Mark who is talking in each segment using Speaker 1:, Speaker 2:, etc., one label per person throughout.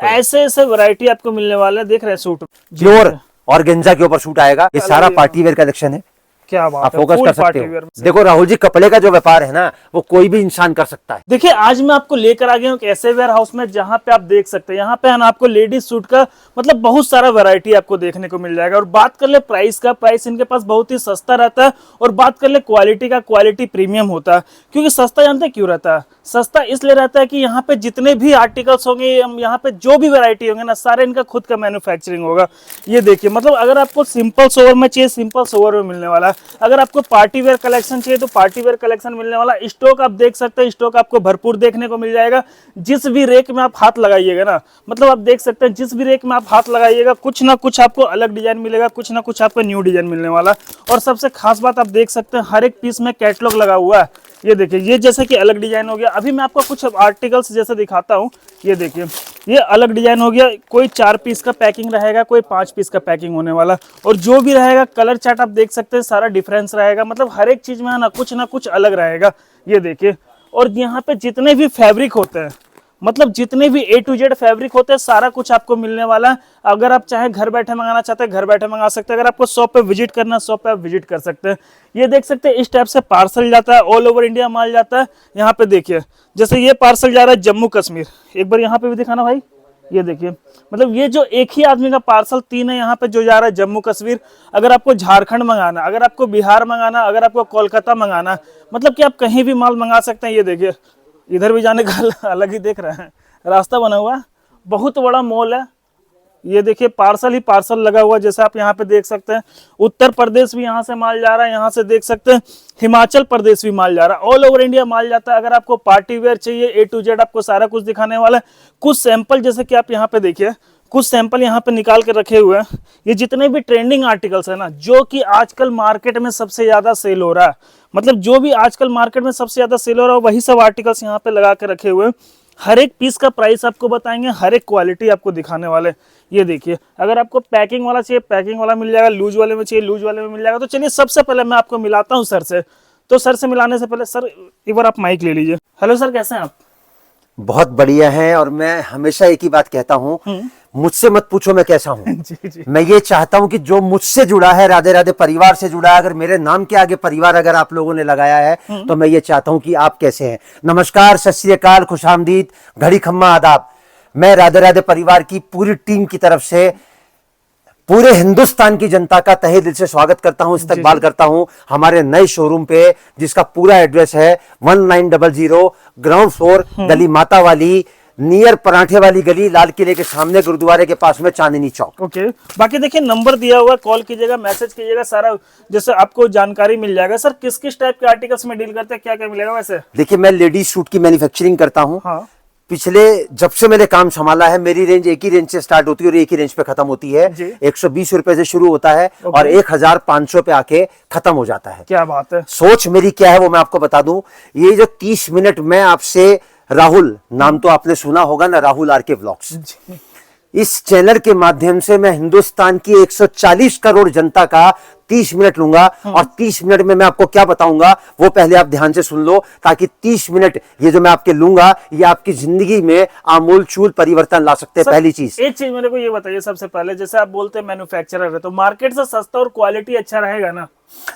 Speaker 1: ऐसे ऐसे वैरायटी आपको मिलने वाला है। देख रहे हैं सूट
Speaker 2: प्योर ऑर्गेन्जा के ऊपर सूट आएगा। ये सारा पार्टी वेयर कलेक्शन है।
Speaker 1: क्या बात
Speaker 2: आप
Speaker 1: है,
Speaker 2: फोकस
Speaker 1: फुल
Speaker 2: कर सकते
Speaker 1: पार्टी
Speaker 2: हो।
Speaker 1: वेयर।
Speaker 2: देखो राहुल जी, कपड़े का जो व्यापार है ना, वो कोई भी इंसान कर सकता है।
Speaker 1: देखिए आज मैं आपको लेकर आ गया हूँ एक ऐसे वेयर हाउस में जहां पे आप देख सकते हैं, यहाँ पे है ना आपको लेडीज सूट का मतलब बहुत सारा वैरायटी आपको देखने को मिल जाएगा। और बात कर ले प्राइस का, प्राइस इनके पास बहुत ही सस्ता रहता है। और बात कर ले क्वालिटी का, क्वालिटी प्रीमियम होता है। क्योंकि सस्ता जानते हैं क्यों रहता है? सस्ता इसलिए रहता है कि यहाँ पे जितने भी आर्टिकल्स होंगे, यहाँ पे जो भी वैरायटी होंगे ना, सारे इनका खुद का मैन्युफैक्चरिंग होगा। ये देखिए, मतलब अगर आपको सिंपल सोवर में चाहिए, सिंपल सोवर में मिलने वाला है। अगर आपको पार्टी वेयर कलेक्शन चाहिए तो पार्टी वेयर कलेक्शन मिलने वाला। स्टॉक आप देख सकते हैं, स्टॉक आपको भरपूर देखने को मिल जाएगा। जिस भी रेक में आप हाथ लगाइएगा ना, मतलब आप देख सकते हैं जिस भी रेक में आप हाथ लगाइएगा, कुछ ना कुछ आपको अलग डिजाइन मिलेगा, कुछ ना कुछ आपको न्यू डिजाइन मिलने वाला। और सबसे खास बात आप देख सकते हैं, हर एक पीस में कैटलॉग लगा हुआ है। ये देखिए, ये जैसे कि अलग डिजाइन हो गया। अभी मैं आपको कुछ आर्टिकल्स जैसे दिखाता हूँ। ये देखिए, ये अलग डिजाइन हो गया। कोई 4 पीस का पैकिंग रहेगा, कोई 5 पीस का पैकिंग होने वाला। और जो भी रहेगा कलर चार्ट आप देख सकते हैं, सारा डिफरेंस रहेगा। मतलब हर एक चीज में ना कुछ अलग रहेगा। ये देखिए, और यहाँ पे जितने भी फैब्रिक होते हैं, मतलब जितने भी A to Z फैब्रिक होते हैं, सारा कुछ आपको मिलने वाला है। अगर आप चाहे घर बैठे मंगाना चाहते हैं, घर बैठे मंगा सकते हैं। अगर आपको शॉप पे विजिट करना है, शॉप पे आप विजिट कर सकते हैं। ये देख सकते हैं, इस टाइप से पार्सल जाता है, ऑल ओवर इंडिया माल जाता है। यहाँ पे देखिए, जैसे ये पार्सल जा रहा है जम्मू कश्मीर। एक बार यहाँ पे भी दिखाना भाई। ये देखिए, मतलब ये जो एक ही आदमी का पार्सल 3 है यहाँ पे जो जा रहा है जम्मू कश्मीर। अगर आपको झारखंड मंगाना, अगर आपको बिहार मंगाना, अगर आपको कोलकाता मंगाना, मतलब कि आप कहीं भी माल मंगा सकते हैं। ये देखिए, इधर भी जाने का अलग ही देख रहे हैं, रास्ता बना हुआ है। बहुत बड़ा मॉल है। ये देखिए, पार्सल ही पार्सल लगा हुआ, जैसे आप यहाँ पे देख सकते हैं। उत्तर प्रदेश भी यहाँ से माल जा रहा है, यहाँ से देख सकते हैं हिमाचल प्रदेश भी माल जा रहा है। ऑल ओवर इंडिया माल जाता है। अगर आपको पार्टी वेयर चाहिए, A to Z आपको सारा कुछ दिखाने वाला है। कुछ सैंपल जैसे कि आप यहाँ पे देखिए, कुछ सैंपल यहाँ पे निकाल के रखे हुए हैं। ये जितने भी ट्रेंडिंग आर्टिकल्स है ना, जो कि आजकल मार्केट में सबसे ज्यादा सेल हो रहा है, मतलब जो भी आजकल मार्केट में सबसे ज्यादा सेल हो रहा है, वही सब आर्टिकल्स यहाँ पे लगा के रखे हुए हैं। हर एक पीस का प्राइस आपको बताएंगे, हर एक क्वालिटी आपको दिखाने वाले। ये देखिए, अगर आपको पैकिंग वाला चाहिए, पैकिंग वाला मिल जाएगा। लूज वाले में चाहिए, लूज वाले में मिल जाएगा। तो चलिए, सबसे पहले मैं आपको मिलाता हूँ सर से। तो सर से मिलाने से पहले सर एक बार आप माइक ले लीजिए। हेलो सर, कैसे हैं आप?
Speaker 2: बहुत बढ़िया है। और मैं हमेशा एक ही बात कहता हूँ, मुझसे मत पूछो मैं कैसा हूँ।
Speaker 1: जी।
Speaker 2: मैं ये चाहता हूँ कि जो मुझसे जुड़ा है, राधे राधे परिवार से जुड़ा है, अगर मेरे नाम के आगे परिवार अगर आप लोगों ने लगाया है, तो मैं ये चाहता हूँ कि आप कैसे हैं। नमस्कार, सत श्री अकाल, खुशामदीद, घड़ी खम्मा आदाब। मैं राधे राधे परिवार की पूरी टीम की तरफ से पूरे हिंदुस्तान की जनता का तहे दिल से स्वागत करता हूं, इस्तकबाल करता हूं हमारे नए शोरूम पे, जिसका पूरा एड्रेस है 1900 ग्राउंड फ्लोर, गली माता वाली, नियर पराठे वाली गली, लाल किले के सामने, गुरुद्वारे के पास में, चांदनी चौक।
Speaker 1: ओके। बाकी देखिए, नंबर दिया हुआ है, कॉल कीजिएगा, मैसेज कीजिएगा, सारा जैसे आपको जानकारी मिल जाएगा। सर किस किस टाइप के आर्टिकल्स में डील करते हैं, क्या क्या मिलेगा वैसे?
Speaker 2: देखिए, मैं लेडीज सूट की मैन्युफैक्चरिंग करता हूँ।
Speaker 1: हाँ।
Speaker 2: पिछले जब से मैंने काम संभाला है, मेरी रेंज एक ही रेंज से स्टार्ट होती है और एक ही रेंज पे खत्म होती है। 120 रुपए से शुरू होता है और 1500 पे आके खत्म हो जाता है।
Speaker 1: क्या बात है।
Speaker 2: सोच मेरी क्या है वो मैं आपको बता दूं। ये जो 30 मिनट मैं आपसे, राहुल नाम तो आपने सुना होगा ना, राहुल आर के व्लॉग्स, इस चैनल के माध्यम से मैं हिंदुस्तान की 140 करोड़ जनता का 30 मिनट लूंगा। और 30 मिनट में मैं आपको क्या बताऊंगा वो पहले आप ध्यान से सुन लो, ताकि 30 मिनट ये जो मैं आपके लूंगा, ये आपकी जिंदगी में आमूल चूल परिवर्तन ला सकते हैं। पहली चीज,
Speaker 1: एक चीज मेरे को ये बताइए सबसे पहले, जैसे आप बोलते हैं मैन्युफैक्चरर है, तो मार्केट से सस्ता और क्वालिटी अच्छा रहेगा ना?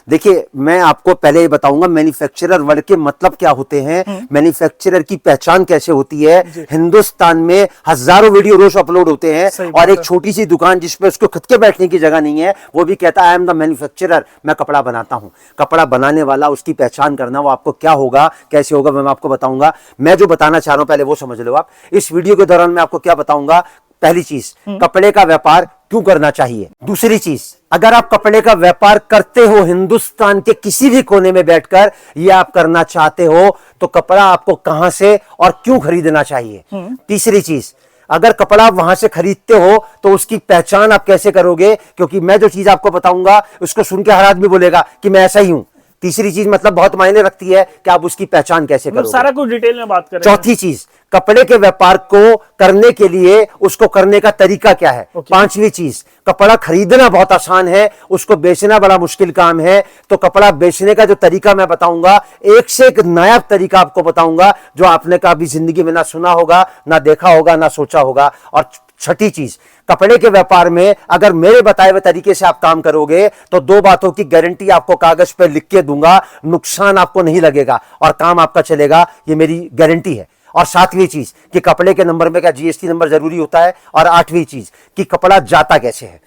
Speaker 2: देखिए, मैं आपको पहले ये बताऊंगा मैन्युफैक्चरर वर्ड के मतलब क्या होते हैं, मैन्युफैक्चरर की पहचान कैसे होती है। हिंदुस्तान में हजारों वीडियो रोज अपलोड होते हैं और एक छोटी सी दुकान जिसपे उसको खुद के बैठने की जगह नहीं है, वो भी कहता है आई एम द मैन्युफैक्चरर, मैं कपड़ा बनाता हूं। कपड़ा बनाने वाला, उसकी पहचान करना, वो आपको क्या होगा, कैसे होगा, मैं आपको बताऊंगा। मैं जो बताना चाह रहा हूं पहले वो समझ लो आप। इस वीडियो के दौरान मैं आपको क्या बताऊंगा। पहली चीज, कपड़े का व्यापार क्यों करना चाहिए। दूसरी चीज, अगर आप कपड़े का व्यापार करते हो हिंदुस्तान के किसी भी कोने में बैठकर, ये आप करना चाहते हो, तो कपड़ा आपको कहां से और क्यों खरीदना चाहिए। तीसरी चीज, अगर कपड़ा आप वहां से खरीदते हो तो उसकी पहचान आप कैसे करोगे, क्योंकि मैं जो चीज आपको बताऊंगा उसको सुन के हर आदमी बोलेगा कि मैं ऐसा ही हूं। तीसरी चीज मतलब बहुत मायने रखती है कि आप उसकी पहचान कैसे करोगे।
Speaker 1: सारा कुछ डिटेल में बात करें।
Speaker 2: चौथी चीज, कपड़े के व्यापार को करने के लिए उसको करने का तरीका क्या है। पांचवी चीज, कपड़ा खरीदना बहुत आसान है, उसको बेचना बड़ा मुश्किल काम है। तो कपड़ा बेचने का जो तरीका मैं बताऊंगा, एक से एक नया तरीका आपको बताऊंगा जो आपने कभी जिंदगी में ना सुना होगा, ना देखा होगा, ना सोचा होगा। और छठी चीज, कपड़े के व्यापार में अगर मेरे बताए हुए तरीके से आप काम करोगे तो दो बातों की गारंटी आपको कागज पर लिख के दूंगा, नुकसान आपको नहीं लगेगा और काम आपका चलेगा, ये मेरी गारंटी है। और सातवीं चीज कि कपड़े के नंबर में क्या जीएसटी नंबर जरूरी होता है। और आठवीं चीज कि कपड़ा जाता कैसे है।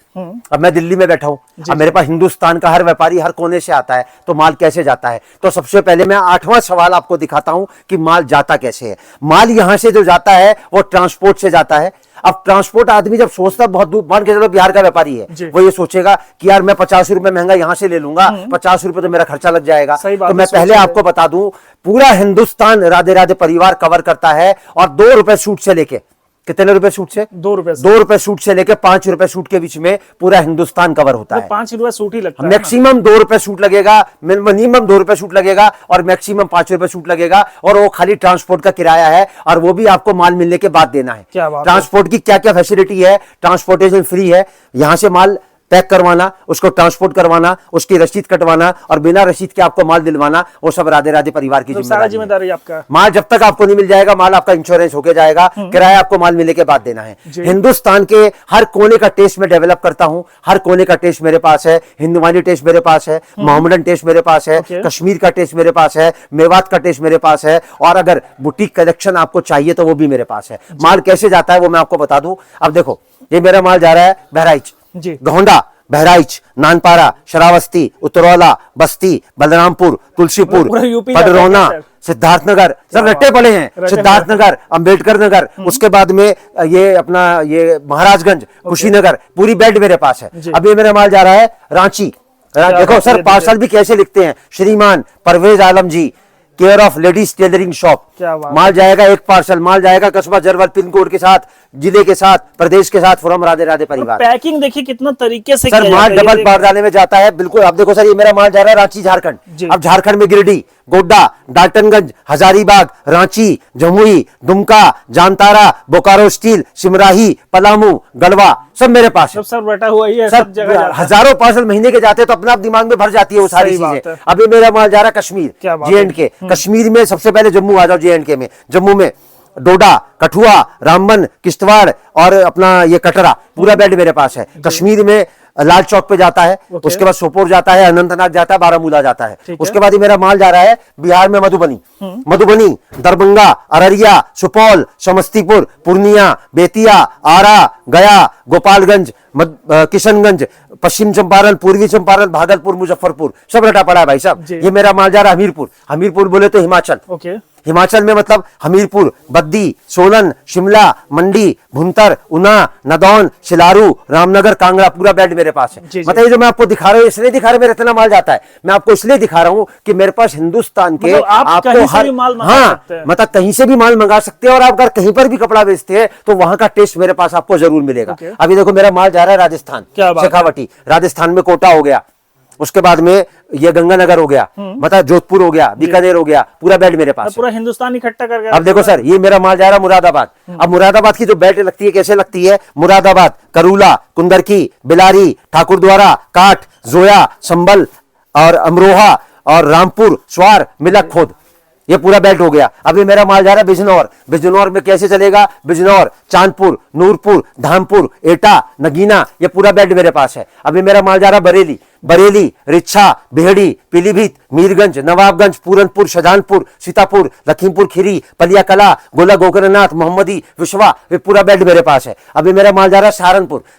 Speaker 2: अब मैं दिल्ली में बैठा हूं, अब मेरे पास हिंदुस्तान का हर व्यापारी हर कोने से आता है, तो माल कैसे जाता है। तो सबसे पहले मैं 8वां सवाल आपको दिखाता हूं कि माल जाता कैसे है। माल यहां से जो जाता है वो ट्रांसपोर्ट से जाता है। अब ट्रांसपोर्ट आदमी जब सोचता है बहुत दूर, मान के चलो बिहार का व्यापारी है, वो ये सोचेगा कि यार मैं 50 रुपए महंगा यहां से ले लूंगा, 50 रुपए तो मेरा खर्चा लग जाएगा। तो मैं पहले आपको बता दूं, पूरा हिंदुस्तान राधे राधे परिवार कवर करता है। और 2 रुपए सूट से लेके, कितने रुपए सूट से?
Speaker 1: 2 रुपए।
Speaker 2: 2 रुपए सूट से लेके 5 रुपए सूट के बीच में पूरा हिंदुस्तान कवर होता है।
Speaker 1: 5 रुपए सूट ही लगता है।
Speaker 2: मैक्सिमम 2 रुपए सूट लगेगा, मिनिमम 2 रुपए सूट लगेगा और मैक्सिमम 5 रुपए सूट लगेगा। और वो खाली ट्रांसपोर्ट का किराया है और वो भी आपको माल मिलने के बाद देना है। ट्रांसपोर्ट की क्या क्या फैसिलिटी है? ट्रांसपोर्टेशन फ्री है, यहां से माल पैक करवाना, उसको ट्रांसपोर्ट करवाना, उसकी रसीद कटवाना और बिना रसीद के आपको माल दिलवाना, वो सब राधे राधे परिवार की
Speaker 1: जिम्मेदारी आपका।
Speaker 2: माल जब तक आपको नहीं मिल जाएगा, माल आपका इंश्योरेंस होके जाएगा, किराया आपको माल मिलने के बाद देना है। हिंदुस्तान के हर कोने का टेस्ट में डेवलप करता हूं, हर कोने का टेस्ट मेरे पास है। हिंदुवानी टेस्ट मेरे पास है, मोहम्मदन टेस्ट मेरे पास है, कश्मीर का टेस्ट मेरे पास है, मेवात का टेस्ट मेरे पास है। और अगर बुटीक कलेक्शन आपको चाहिए तो वो भी मेरे पास है। माल कैसे जाता है वो मैं आपको बता दूं। अब देखो, ये मेरा माल जा रहा है बहराइच, गोंडा, बहराइच, नानपारा, श्रावस्ती, उतरौला, बस्ती, बलरामपुर, तुलसीपुर, पडरौना, सिद्धार्थनगर, सब रट्टे पड़े हैं। सिद्धार्थनगर, अंबेडकर नगर, उसके बाद में ये अपना ये महाराजगंज, कुशीनगर, पूरी बेल्ट मेरे पास है। अब ये मेरा माल जा रहा है रांची। देखो सर, पार्सल भी कैसे लिखते हैं, श्रीमान Parvez Alam ji, care of ladies tailoring shop. माल जाएगा, एक पार्सल माल जाएगा कस्बा जरवल पिन कोड के साथ, जिले के साथ, प्रदेश के साथ, फ्रॉम राधे राधे परिवार।
Speaker 1: पैकिंग देखिए कितना तरीके से
Speaker 2: सर, माल डबल बारदाने में जाता है। बिल्कुल, अब देखो सर, ये मेरा माल जा रहा है रांची झारखंड। अब झारखंड में गिरिडीह, गोड्डा, डाल्टनगंज, हजारीबाग, रांची, जमुई, दुमका, जामताड़ा, बोकारो स्टील, सिमराही, पलामू, गढ़वा, सब मेरे पास है।
Speaker 1: सब बैठा हुआ ही है, सब जगह
Speaker 2: हजारों पार्सल महीने के जाते हैं, तो अपने आप दिमाग में भर जाती है वो सारी चीजें। अभी मेरा माल जा रहा है कश्मीर, JNK। कश्मीर में सबसे पहले जम्मू आ जाओ, JNK में, जम्मू में डोडा, कठुआ, रामबन, किश्तवाड़ और अपना ये कटरा, पूरा बेल्ट मेरे पास है। कश्मीर में लाल चौक पे जाता है, उसके बाद सोपोर जाता है, अनंतनाग जाता है, बारामूला जाता है। उसके बाद ही मेरा माल जा रहा है बिहार में मधुबनी, दरभंगा, अररिया, सुपौल, समस्तीपुर, पूर्णिया, बेतिया, आरा, गया, गोपालगंज, किशनगंज, पश्चिम चंपारण, पूर्वी चंपारण, भागलपुर, मुजफ्फरपुर, सब रटा पड़ा है भाई साहब। ये मेरा माल जा रहा है हमीरपुर बोले तो हिमाचल। हिमाचल में मतलब हमीरपुर, बद्दी, सोलन, शिमला, मंडी, भुंतर, उना, नदौन, सिलारू, रामनगर, कांगड़ा, पूरा बेल्ट मेरे पास है। मतलब ये जो मैं आपको दिखा रहा हूँ, इसलिए दिखा रहा हूँ मेरा इतना माल जाता है। मैं आपको इसलिए दिखा रहा हूँ कि मेरे पास हिंदुस्तान के आपको हर मतलब कहीं से भी माल मंगा सकते हैं। और आप अगर कहीं पर भी कपड़ा बेचते हैं तो वहां का टेस्ट मेरे पास आपको जरूर मिलेगा। अभी देखो, मेरा माल जा रहा है राजस्थान, शेखावटी, राजस्थान में कोटा हो गया, उसके बाद में ये गंगानगर हो गया, मतलब जोधपुर हो गया, बीकानेर हो गया, पूरा बेल्ट मेरे पास।
Speaker 1: पूरा हिंदुस्तान इकट्ठा कर गया।
Speaker 2: अब देखो सर, ये मेरा माल जा रहा है मुरादाबाद। अब मुरादाबाद की जो बेल्ट लगती है कैसे लगती है? मुरादाबाद, करूला, कुंदरकी, बिलारी, ठाकुरद्वारा, काठ, जोया, संबल और अमरोहा और रामपुर, स्वार, मिलक खोद, ये पूरा बेल्ट हो गया। अभी मेरा माल जा रहा है बिजनौर। बिजनौर में कैसे चलेगा? बिजनौर, चांदपुर, नूरपुर, धामपुर, एटा, नगीना, ये पूरा बेल्ट मेरे पास है। अभी मेरा माल जा रहा है बरेली, रिच्छा, बेहड़ी, पीलीभीत, मीरगंज, नवाबगंज, पूरनपुर, शाहजहानपुर, सीतापुर, लखीमपुर खीरी, पलियाकला, गोला गोकरनाथ, मोहम्मदी, विश्वा, ये पूरा बेल्ट मेरे पास है। अभी मेरा माल जा रहा है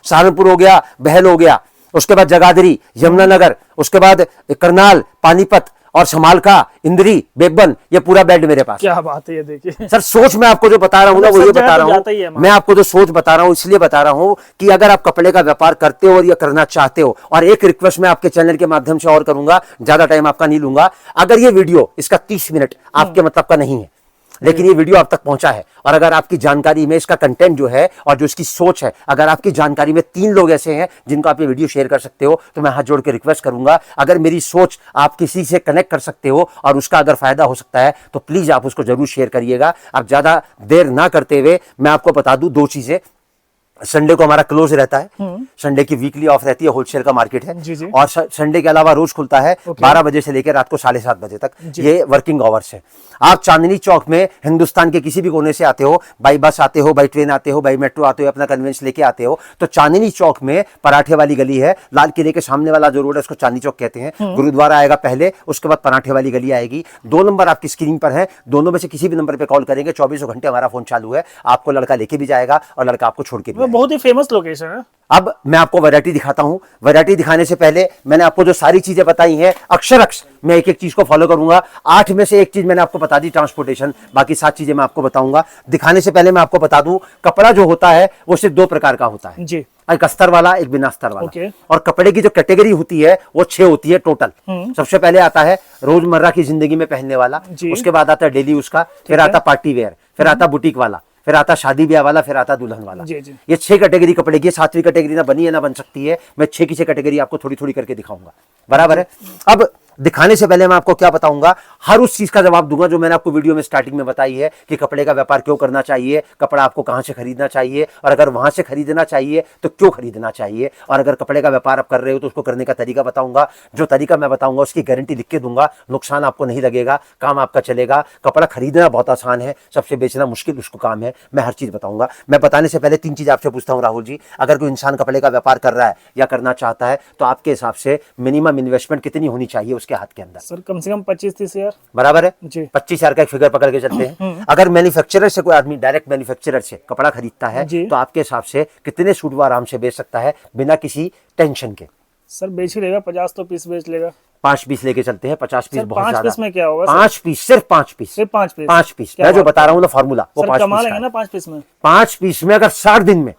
Speaker 2: सहारनपुर हो गया, बहल हो गया, उसके बाद जगाधरी, यमुनानगर, उसके बाद करनाल, पानीपत और समालका, इंद्री, बेबन, ये पूरा बेल्ट मेरे पास।
Speaker 1: क्या बात है, ये देखिए
Speaker 2: सर, सोच मैं आपको जो बता रहा हूँ ना, वो ये बता रहा हूँ, मैं आपको जो सोच बता रहा हूँ इसलिए बता रहा हूँ कि अगर आप कपड़े का व्यापार करते हो और ये करना चाहते हो। और एक रिक्वेस्ट मैं आपके चैनल के माध्यम से और करूंगा, ज्यादा टाइम आपका नहीं लूंगा। अगर ये वीडियो इसका 30 मिनट आपके मतलब का नहीं है, लेकिन ये वीडियो आप तक पहुंचा है। और अगर आपकी जानकारी में इसका कंटेंट जो है और जो इसकी सोच है, अगर आपकी जानकारी में 3 लोग ऐसे हैं जिनको आप ये वीडियो शेयर कर सकते हो, तो मैं हाथ जोड़ के रिक्वेस्ट करूंगा, अगर मेरी सोच आप किसी से कनेक्ट कर सकते हो और उसका अगर फायदा हो सकता है तो प्लीज आप उसको जरूर शेयर करिएगा। अब ज्यादा देर ना करते हुए मैं आपको बता दूं 2 चीजें। संडे को हमारा क्लोज रहता है, संडे की वीकली ऑफ रहती है, होलसेल का मार्केट है
Speaker 1: जी जी।
Speaker 2: और संडे के अलावा रोज खुलता है 12 बजे से लेकर रात को 7:30 बजे तक, ये वर्किंग आवर्स है। आप चांदनी चौक में हिंदुस्तान के किसी भी कोने से आते हो, बाई बस आते हो, बाई ट्रेन आते हो, बाई मेट्रो आते हो, अपना कन्वेंस लेके आते हो, तो चांदनी चौक में पराठे वाली गली है, लाल किले के सामने वाला जो रोड है उसको चांदनी चौक कहते हैं। गुरुद्वारा आएगा पहले, उसके बाद पराठे वाली गली आएगी। 2 नंबर आपकी स्क्रीन पर है, दोनों में से किसी भी नंबर पे कॉल करेंगे, 24 घंटे हमारा फोन चालू है। आपको लड़का लेके भी जाएगा और लड़का आपको छोड़ के भी आएगा।
Speaker 1: बहुत ही फेमस लोकेशन है।
Speaker 2: अब मैं आपको वैरायटी दिखाता हूं। वैरायटी दिखाने से पहले मैंने आपको जो सारी चीजें बताई हैं, अक्षर मैं एक एक चीज को फॉलो करूंगा। 8 में से एक चीज मैंने आपको बता दी, ट्रांसपोर्टेशन, बाकी 7 चीजें मैं आपको बताऊंगा। दिखाने से पहले मैं आपको बता दूं, कपड़ा जो होता है वो सिर्फ 2 प्रकार का होता है
Speaker 1: जी।
Speaker 2: एक अस्तर वाला, एक बिना अस्तर वाला।
Speaker 1: ओके।
Speaker 2: और कपड़े की जो कैटेगरी होती है वो 6 होती है टोटल। सबसे पहले आता है रोजमर्रा की जिंदगी में पहनने वाला, उसके बाद आता है डेली उसका, फिर आता पार्टी वेयर, फिर आता बुटीक वाला, फिर आता शादी ब्याह वाला, फिर आता दुल्हन वाला।
Speaker 1: जी जी।
Speaker 2: ये 6 कैटेगरी कपड़े की, 7वीं कैटेगरी ना बनी है ना बन सकती है। मैं 6 की 6 कैटेगरी आपको थोड़ी थोड़ी करके दिखाऊंगा, बराबर है। अब दिखाने से पहले मैं आपको क्या बताऊंगा, हर उस चीज का जवाब दूंगा जो मैंने आपको वीडियो में स्टार्टिंग में बताई है कि कपड़े का व्यापार क्यों करना चाहिए, कपड़ा आपको कहां से खरीदना चाहिए, और अगर वहां से खरीदना चाहिए तो क्यों खरीदना चाहिए, और अगर कपड़े का व्यापार आप कर रहे हो तो उसको करने का तरीका बताऊंगा। जो तरीका मैं बताऊंगा उसकी गारंटी लिख के दूंगा, नुकसान आपको नहीं लगेगा, काम आपका चलेगा। कपड़ा खरीदना बहुत आसान है, सबसे बेचना मुश्किल उसको काम है। मैं हर चीज बताऊंगा। मैं बताने से पहले 3 चीज आपसे पूछता हूं राहुल जी, अगर कोई इंसान कपड़े का व्यापार कर रहा है या करना चाहता है तो आपके हिसाब से मिनिमम इन्वेस्टमेंट कितनी होनी चाहिए उसके हाथ के अंदर?
Speaker 1: सर कम से कम 25-30 हजार।
Speaker 2: बराबर है
Speaker 1: जी।
Speaker 2: 25,000 का एक फिगर पकड़ के चलते हैं। अगर मैन्युफैक्चरर से कोई आदमी डायरेक्ट मैन्युफैक्चरर से कपड़ा खरीदता है तो आपके हिसाब से कितने सूट वो आराम से बेच सकता है बिना किसी टेंशन के?
Speaker 1: सर बेच ही लेगा, 50 तो पीस बेच लेगा।
Speaker 2: 5 पीस लेके चलते हैं, 50 पीस बहुत
Speaker 1: 5
Speaker 2: ज्यादा।
Speaker 1: पीस में क्या होगा?
Speaker 2: 5 पीस, सिर्फ 5 पीस,
Speaker 1: सिर्फ 5 पीस।
Speaker 2: 5 पीस मैं जो बता रहा हूँ ना फॉर्मूला, वो 5
Speaker 1: कमा
Speaker 2: पीस
Speaker 1: लेंगे
Speaker 2: का
Speaker 1: ना
Speaker 2: है।
Speaker 1: 5 पीस में।
Speaker 2: 5 पीस में अगर 60 दिन में,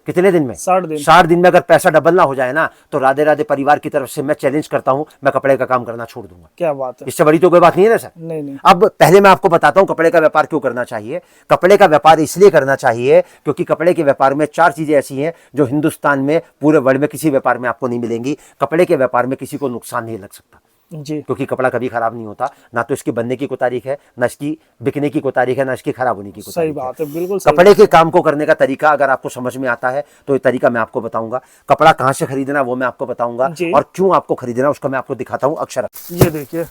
Speaker 2: कितने दिन में?
Speaker 1: 60 दिन।
Speaker 2: 60 दिन में अगर पैसा डबल ना हो जाए ना, तो राधे राधे परिवार की तरफ से मैं चैलेंज करता हूं, मैं कपड़े का काम करना छोड़ दूंगा।
Speaker 1: क्या बात है।
Speaker 2: इससे बड़ी तो कोई बात नहीं है ना सर।
Speaker 1: नहीं नहीं।
Speaker 2: अब पहले मैं आपको बताता हूं कपड़े का व्यापार क्यों करना चाहिए। कपड़े का व्यापार इसलिए करना चाहिए क्योंकि कपड़े के व्यापार में 4 चीजें ऐसी हैं जो हिंदुस्तान में, पूरे वर्ल्ड में किसी व्यापार में आपको नहीं मिलेंगी। कपड़े के व्यापार में किसी को नुकसान नहीं लग सकता
Speaker 1: जी।
Speaker 2: क्योंकि कपड़ा कभी खराब नहीं होता, ना तो इसकी बनने की कोई तारीख है, ना इसकी बिकने की कोई तारीख है, ना इसकी खराब होने की कोई
Speaker 1: सही
Speaker 2: तारीख
Speaker 1: बात है, बिल्कुल सही।
Speaker 2: कपड़े के काम को करने का तरीका अगर आपको समझ में आता है तो ये तरीका मैं आपको बताऊंगा। कपड़ा कहां से खरीदना वो मैं आपको बताऊंगा, और क्यों आपको खरीदना उसको मैं आपको दिखाता हूं। अक्षर
Speaker 1: ये देखिए,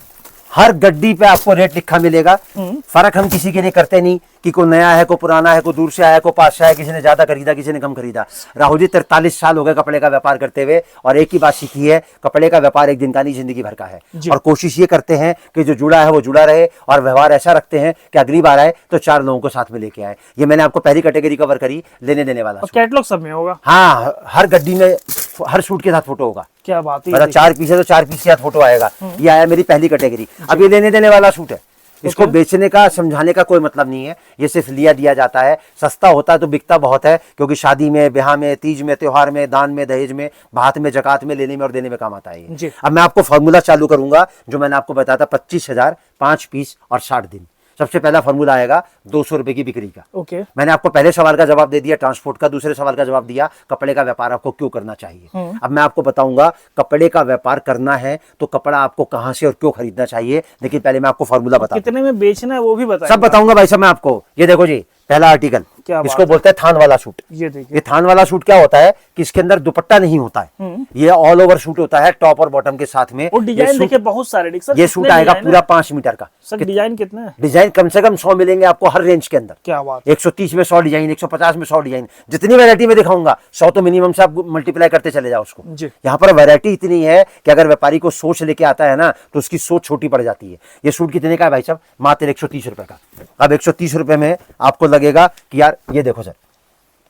Speaker 2: हर गड्डी पे आपको रेट लिखा मिलेगा। फर्क हम किसी के लिए करते नहीं कि कोई नया है, कोई पुराना है, कोई दूर से आया, कोई पास से आया, किसी ने ज्यादा खरीदा, किसी ने कम खरीदा। राहुल जी 43 साल हो गए कपड़े का व्यापार करते हुए, और एक ही बात सीखी है, कपड़े का व्यापार एक दिन का नहीं, जिंदगी भर का है। और कोशिश ये करते हैं कि जो जुड़ा है वो जुड़ा रहे, और व्यवहार ऐसा रखते हैं कि अगली बार आए तो 4 लोगों को साथ में लेके आए। ये मैंने आपको पहली कैटेगरी कवर करी, लेने देने वाला।
Speaker 1: कैटलॉग सब में होगा।
Speaker 2: हाँ, हर गड्डी में हर सूट के साथ फोटो होगा।
Speaker 1: क्या बात है।
Speaker 2: मतलब 4 पीस है तो 4 पीस के साथ फोटो आएगा। ये आया मेरी पहली कैटेगरी। अब ये लेने देने वाला सूट है, इसको बेचने का, समझाने का कोई मतलब नहीं है, ये सिर्फ लिया दिया जाता है। सस्ता होता है तो बिकता बहुत है, क्योंकि शादी में, ब्याह में, तीज में, त्योहार में, दान में, दहेज में, भात में, जकात में, लेने में और देने में काम आता है ये। अब मैं आपको फॉर्मूला चालू करूंगा जो मैंने आपको बताया था, 25,000, 5 पीस और 60 दिन। सबसे पहला फॉर्मूला आएगा 200 रुपए की बिक्री का।
Speaker 1: ओके।
Speaker 2: मैंने आपको पहले सवाल का जवाब दे दिया ट्रांसपोर्ट का, दूसरे सवाल का जवाब दिया कपड़े का व्यापार आपको क्यों करना चाहिए। अब मैं आपको बताऊंगा कपड़े का व्यापार करना है तो कपड़ा आपको कहां से और क्यों खरीदना चाहिए, लेकिन पहले मैं आपको फॉर्मूला बताऊं,
Speaker 1: कितने में बेचना है वो भी बताइए।
Speaker 2: सब बताऊंगा भाई साहब मैं आपको। ये देखो जी, पहला आर्टिकल, इसको बोलते हैं थान वाला सूट।
Speaker 1: ये देखिए,
Speaker 2: ये थान वाला सूट क्या होता है कि इसके अंदर दुपट्टा नहीं होता है, ये ऑल ओवर सूट होता है, टॉप और बॉटम के साथ में।
Speaker 1: और डिजाइन देखिए बहुत सारे।
Speaker 2: ये सूट आएगा पूरा 5 मीटर का।
Speaker 1: सर डिजाइन कितने हैं?
Speaker 2: डिजाइन कम से कम 100 मिलेंगे आपको हर रेंज के अंदर।
Speaker 1: क्या बात।
Speaker 2: 130 में 100 डिजाइन, 150 में 100 डिजाइन, जितनी वैरायटी में दिखाऊंगा 100 तो मिनिमम से आप मल्टीप्लाई करते चले जाओ उसको। यहाँ पर वैरायटी इतनी है कि अगर व्यापारी को सोच लेके आता है ना तो उसकी सोच छोटी पड़ जाती है। ये सूट कितने का है भाई साहब? मात्र 130 रुपए का। अब 130 रुपए में आपको लगेगा कि यार ये देखो सर,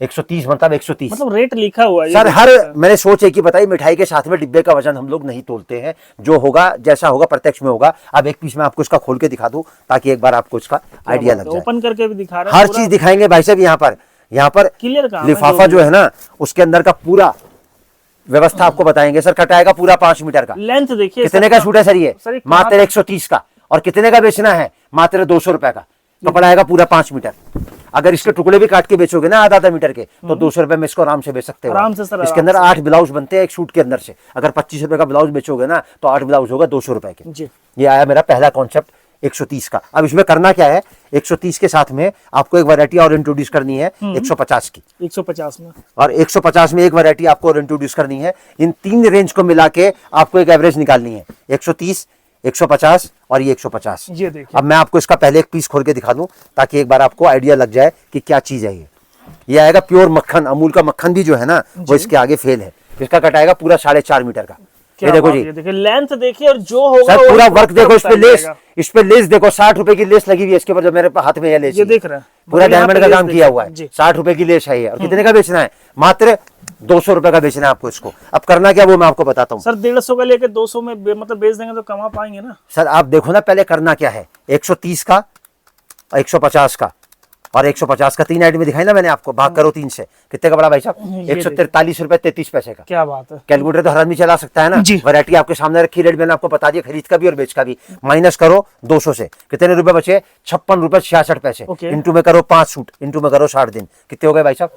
Speaker 2: 130 मतलब 130,
Speaker 1: मतलब रेट लिखा हुआ है
Speaker 2: सर। हर मैंने सोच एक ही बताई, मिठाई के साथ में डिब्बे का वजन हम लोग नहीं तोलते हैं, जो होगा जैसा होगा प्रत्यक्ष में होगा। अब एक पीस में आपको इसका खोल के दिखा दूं ताकि एक बार आपको इसका आइडिया लग जाए।
Speaker 1: ओपन करके भी दिखा रहे हैं,
Speaker 2: हर चीज दिखाएंगे भाई साहब। यहाँ पर
Speaker 1: क्लियर
Speaker 2: लिफाफा जो है ना, उसके अंदर का पूरा व्यवस्था आपको बताएंगे। सर कट आएगा पूरा 5 मीटर का।
Speaker 1: लेंथ देखिए
Speaker 2: कितने का सूट है सर? ये मात्र 130 का। और कितने का बेचना है? मात्र 200 रुपए का। कपड़ा आएगा पूरा 5 मीटर। अगर इसके टुकड़े भी काट के बेचोगे ना आधा आधा मीटर के, तो 200 रुपए में इसको आराम से बेच सकते हो।
Speaker 1: आराम से सर,
Speaker 2: इसके अंदर 8 ब्लाउज बनते हैं एक सूट के अंदर से। अगर 25 रुपए का ब्लाउज बेचोगे ना तो 8 ब्लाउज होगा 200 रुपए के
Speaker 1: जी।
Speaker 2: ये आया मेरा पहला कॉन्सेप्ट 130 का। अब इसमें करना क्या है, 130 के साथ में आपको एक वैरायटी और इंट्रोड्यूस करनी है 150 की।
Speaker 1: 150 में,
Speaker 2: और 150 में एक वैरायटी आपको और इंट्रोड्यूस करनी है। इन 3 रेंज को मिला के आपको एक एवरेज निकालनी है, 130, 150 और ये 150।
Speaker 1: ये देखिए।
Speaker 2: अब मैं आपको इसका पहले एक पीस खोल के दिखा दूं ताकि एक बार आपको आइडिया लग जाए कि क्या चीज है ये आएगा प्योर मक्खन। अमूल का मक्खन भी जो है ना वो इसके आगे फेल है। इसका कट आएगा पूरा 4.5 मीटर का। ये देखो जी,
Speaker 1: ये देखिए लेंथ देखिए, और जो होगा
Speaker 2: सर पूरा
Speaker 1: वो
Speaker 2: वर्क देखो, इस पे लेस,
Speaker 1: जाएगा।
Speaker 2: इस पे लेस देखो 60 रुपए की लेस लगी हुई है इसके ऊपर, जो मेरे हाथ में है लेस,
Speaker 1: ये देख रहे हैं
Speaker 2: पूरा
Speaker 1: यहाँ
Speaker 2: डायमंड
Speaker 1: पे
Speaker 2: का
Speaker 1: लेस
Speaker 2: काम किया हुआ है।
Speaker 1: जी।
Speaker 2: 60 रुपए की लेस है ये। और कितने का बेचना है? मात्र 200 रुपए का बेचना है आपको इसको। अब करना क्या वो मैं आपको बताता हूँ।
Speaker 1: सर 150 का लेके 200 में मतलब बेच देंगे तो कमा पाएंगे ना
Speaker 2: सर आप देखो ना, पहले करना क्या है, 130 का, 150 का और 150 का 3 आइटम में दिखाई ना मैंने आपको। भाग करो 3 से, कितने का बड़ा भाई साहब? 143 रुपए 33 पैसे का।
Speaker 1: क्या बात है।
Speaker 2: कैलकुलेटर तो हर आदमी चला सकता है ना।
Speaker 1: जी।
Speaker 2: वैरायटी आपके सामने रखी, रेट मैंने आपको बता दिया, खरीद का भी और बेच का भी। माइनस करो 200 से, कितने रुपए बचे? 56 रुपए 66 पैसे।
Speaker 1: ओके।
Speaker 2: इंटू में करो 5 सूट, इंटू में करो 60 दिन, कितने हो गए भाई साहब?